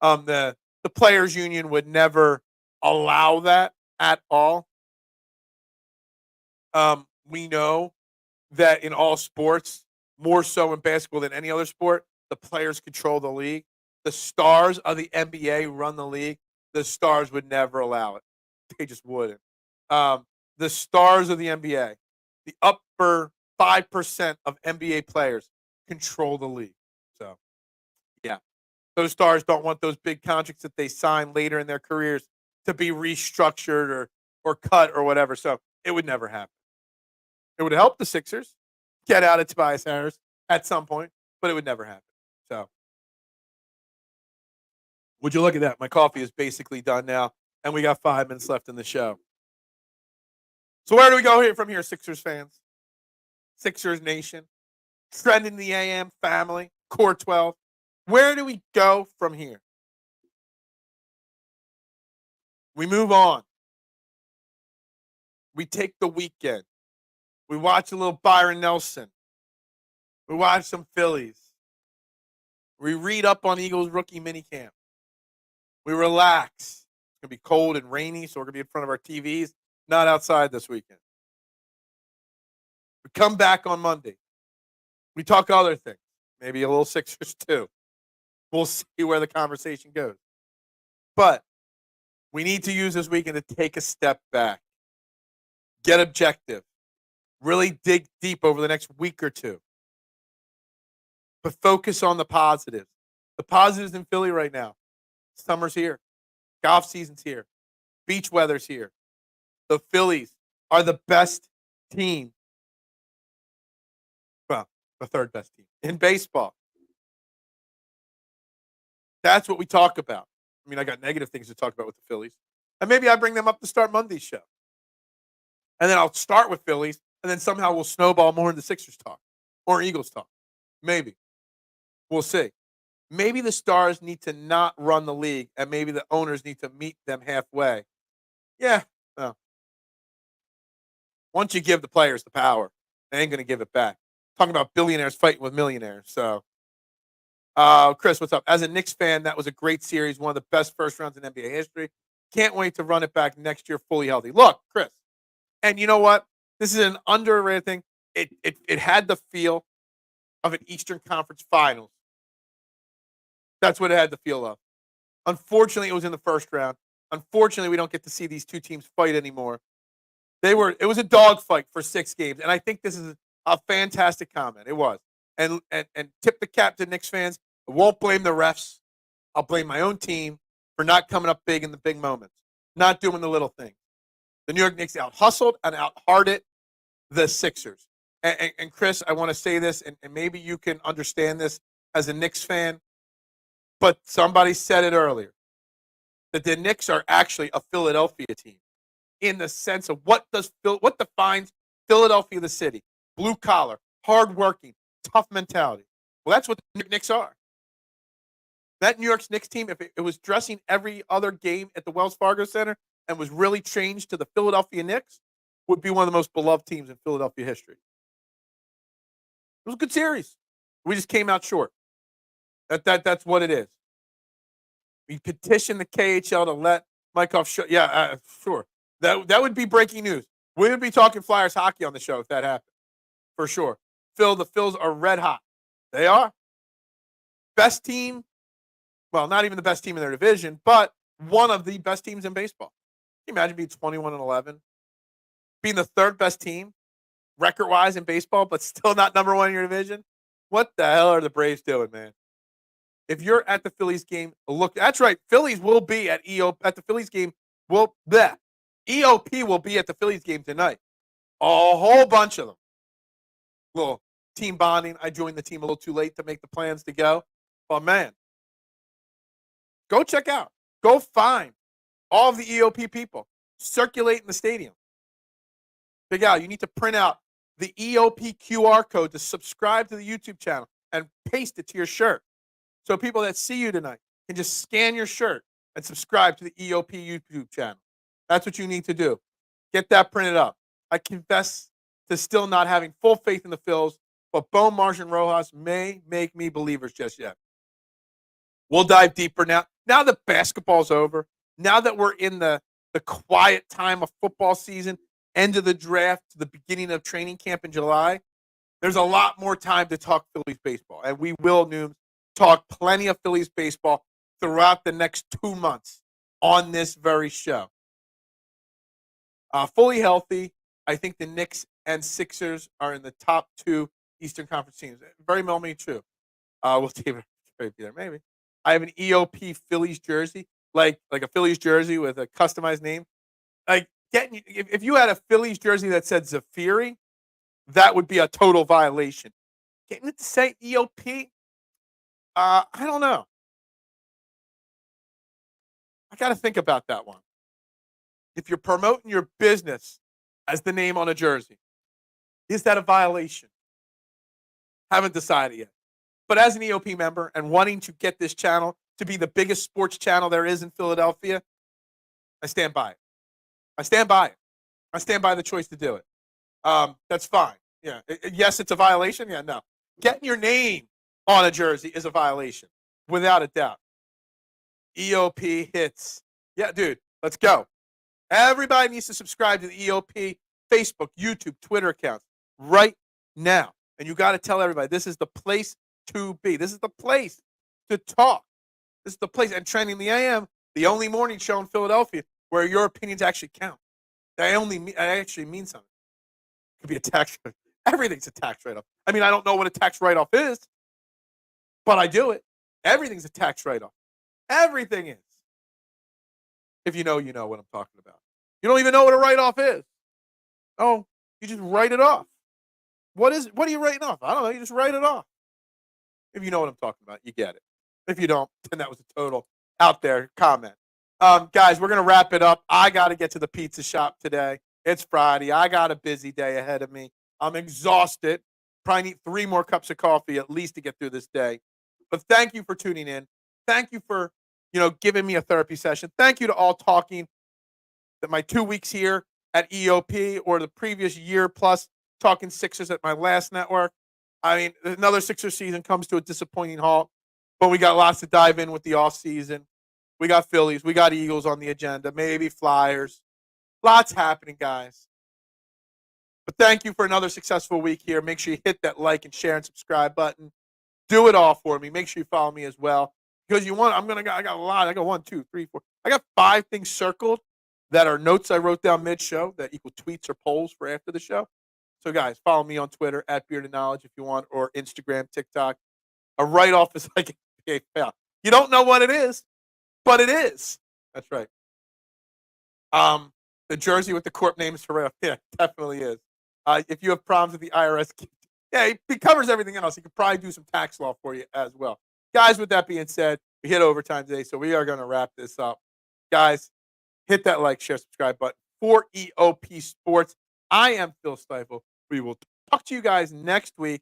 Speaker 1: The players' union would never allow that at all. We know that in all sports, more so in basketball than any other sport, the players control the league. The stars of the NBA run the league. The stars would never allow it. They just wouldn't. The stars of the NBA, the upper 5% of NBA players control the league. So, yeah. Those stars don't want those big contracts that they sign later in their careers to be restructured or cut or whatever. So, it would never happen. It would help the Sixers get out of Tobias Harris at some point, but it would never happen. So, would you look at that? My coffee is basically done now, and we got 5 minutes left in the show. So where do we go here from here, Sixers fans? Sixers Nation, Trending the AM family, Core 12. Where do we go from here? We move on. We take the weekend. We watch a little Byron Nelson. We watch some Phillies. We read up on Eagles rookie minicamp. We relax. It's going to be cold and rainy, so we're going to be in front of our TVs. Not outside this weekend. We come back on Monday. We talk other things. Maybe a little Sixers too. We'll see where the conversation goes. But we need to use this weekend to take a step back. Get objective. Really dig deep over the next week or two. But focus on the positives. The positives in Philly right now. Summer's here. Golf season's here. Beach weather's here. The Phillies are the best team. Well, the third best team in baseball. That's what we talk about. I mean, I got negative things to talk about with the Phillies. And maybe I bring them up to start Monday's show. And then I'll start with Phillies, and then somehow we'll snowball more into Sixers talk or Eagles talk. Maybe. We'll see. Maybe the stars need to not run the league, and maybe the owners need to meet them halfway. Yeah. No. Once you give the players the power, they ain't going to give it back. Talking about billionaires fighting with millionaires. So, Chris, what's up? As a Knicks fan, that was a great series, one of the best first rounds in NBA history. Can't wait to run it back next year fully healthy. Look, Chris, and you know what? This is an underrated thing. It had the feel of an Eastern Conference Finals. That's what it had the feel of. Unfortunately, it was in the first round. Unfortunately, we don't get to see these two teams fight anymore. It was a dogfight for 6 games, and I think this is a fantastic comment. It was. And tip the cap to Knicks fans. I won't blame the refs. I'll blame my own team for not coming up big in the big moments, not doing the little things. The New York Knicks out-hustled and out-hearted the Sixers. And Chris, I want to say this, and maybe you can understand this as a Knicks fan, but somebody said it earlier, that the Knicks are actually a Philadelphia team in the sense of what defines Philadelphia, the city. Blue collar, hardworking, tough mentality. Well, that's what the Knicks are. That New York Knicks team, if it was dressing every other game at the Wells Fargo Center and was really changed to the Philadelphia Knicks, would be one of the most beloved teams in Philadelphia history. It was a good series. We just came out short. That's what it is. We petitioned the KHL to let Mike off show. Yeah, sure. That would be breaking news. We would be talking Flyers hockey on the show if that happened, for sure. Phil, the Phils are red hot. They are. Best team. Well, not even the best team in their division, but one of the best teams in baseball. Can you imagine being 21-11, being the third best team record-wise in baseball, but still not number one in your division? What the hell are the Braves doing, man? If you're at the Phillies game, look. That's right. Phillies will be at the Phillies game. EOP will be at the Phillies game tonight. A whole bunch of them. Little team bonding. I joined the team a little too late to make the plans to go. But man, go check out. Go find all of the EOP people. Circulate in the stadium. Big Al, you need to print out the EOP QR code to subscribe to the YouTube channel and paste it to your shirt. So people that see you tonight can just scan your shirt and subscribe to the EOP YouTube channel. That's what you need to do. Get that printed up. I confess to still not having full faith in the Phils, but Bone Marsh and Rojas may make me believers just yet. We'll dive deeper now. Now that basketball's over, now that we're in the quiet time of football season, end of the draft to the beginning of training camp in July, there's a lot more time to talk Phillies baseball. And we will, Nooms, talk plenty of Phillies baseball throughout the next 2 months on this very show. Fully healthy, I think the Knicks and Sixers are in the top 2 Eastern Conference teams. Very well may true. We'll see if it be there. Maybe. I have an EOP Phillies jersey, like a Phillies jersey with a customized name. Like if you had a Phillies jersey that said Zafiri, that would be a total violation. Getting it to say EOP, I don't know. I got to think about that one. If you're promoting your business as the name on a jersey, is that a violation? Haven't decided yet. But as an EOP member and wanting to get this channel to be the biggest sports channel there is in Philadelphia, I stand by it. I stand by it. I stand by the choice to do it. That's fine. Yeah. Yes, it's a violation. Yeah, no. Getting your name on a jersey is a violation, without a doubt. EOP hits. Yeah, dude, let's go. Everybody needs to subscribe to the EOP Facebook, YouTube, Twitter accounts right now. And you got to tell everybody, this is the place to be. This is the place to talk. This is the place. And Trending the AM, the only morning show in Philadelphia where your opinions actually count. I actually mean something. It could be a tax. Everything's a tax write-off. I mean, I don't know what a tax write-off is, but I do it. Everything's a tax write-off. Everything is. If you know what I'm talking about. You don't even know what a write-off is. Oh, you just write it off. What are you writing off? I don't know. You just write it off. If you know what I'm talking about, you get it. If you don't, then that was a total out there comment. Guys, we're going to wrap it up. I got to get to the pizza shop today. It's Friday. I got a busy day ahead of me. I'm exhausted. Probably need 3 more cups of coffee at least to get through this day. But thank you for tuning in. Thank you for, giving me a therapy session. Thank you to all talking that my 2 weeks here at EOP or the previous year plus talking Sixers at my last network. I mean, another Sixers season comes to a disappointing halt, but we got lots to dive in with the offseason. We got Phillies. We got Eagles on the agenda, maybe Flyers. Lots happening, guys. But thank you for another successful week here. Make sure you hit that like and share and subscribe button. Do it all for me. Make sure you follow me as well. Because I got a lot. I got 1, 2, 3, 4. I got 5 things circled that are notes I wrote down mid-show that equal tweets or polls for after the show. So, guys, follow me on Twitter at Bearded Knowledge if you want, or Instagram, TikTok. A write-off is like a fail. You don't know what it is, but it is. That's right. The jersey with the corp name is Terrell. Yeah, definitely is. If you have problems with the IRS, yeah, he covers everything else. He could probably do some tax law for you as well. Guys, with that being said, we hit overtime today, so we are going to wrap this up. Guys, hit that like, share, subscribe button for EOP Sports. I am Phil Stiefel. We will talk to you guys next week.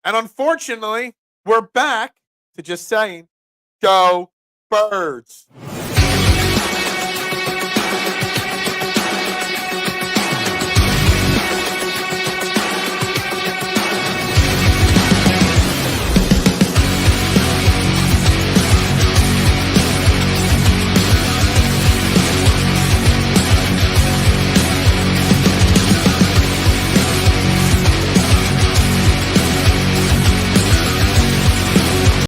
Speaker 1: And unfortunately, we're back to just saying, go Birds.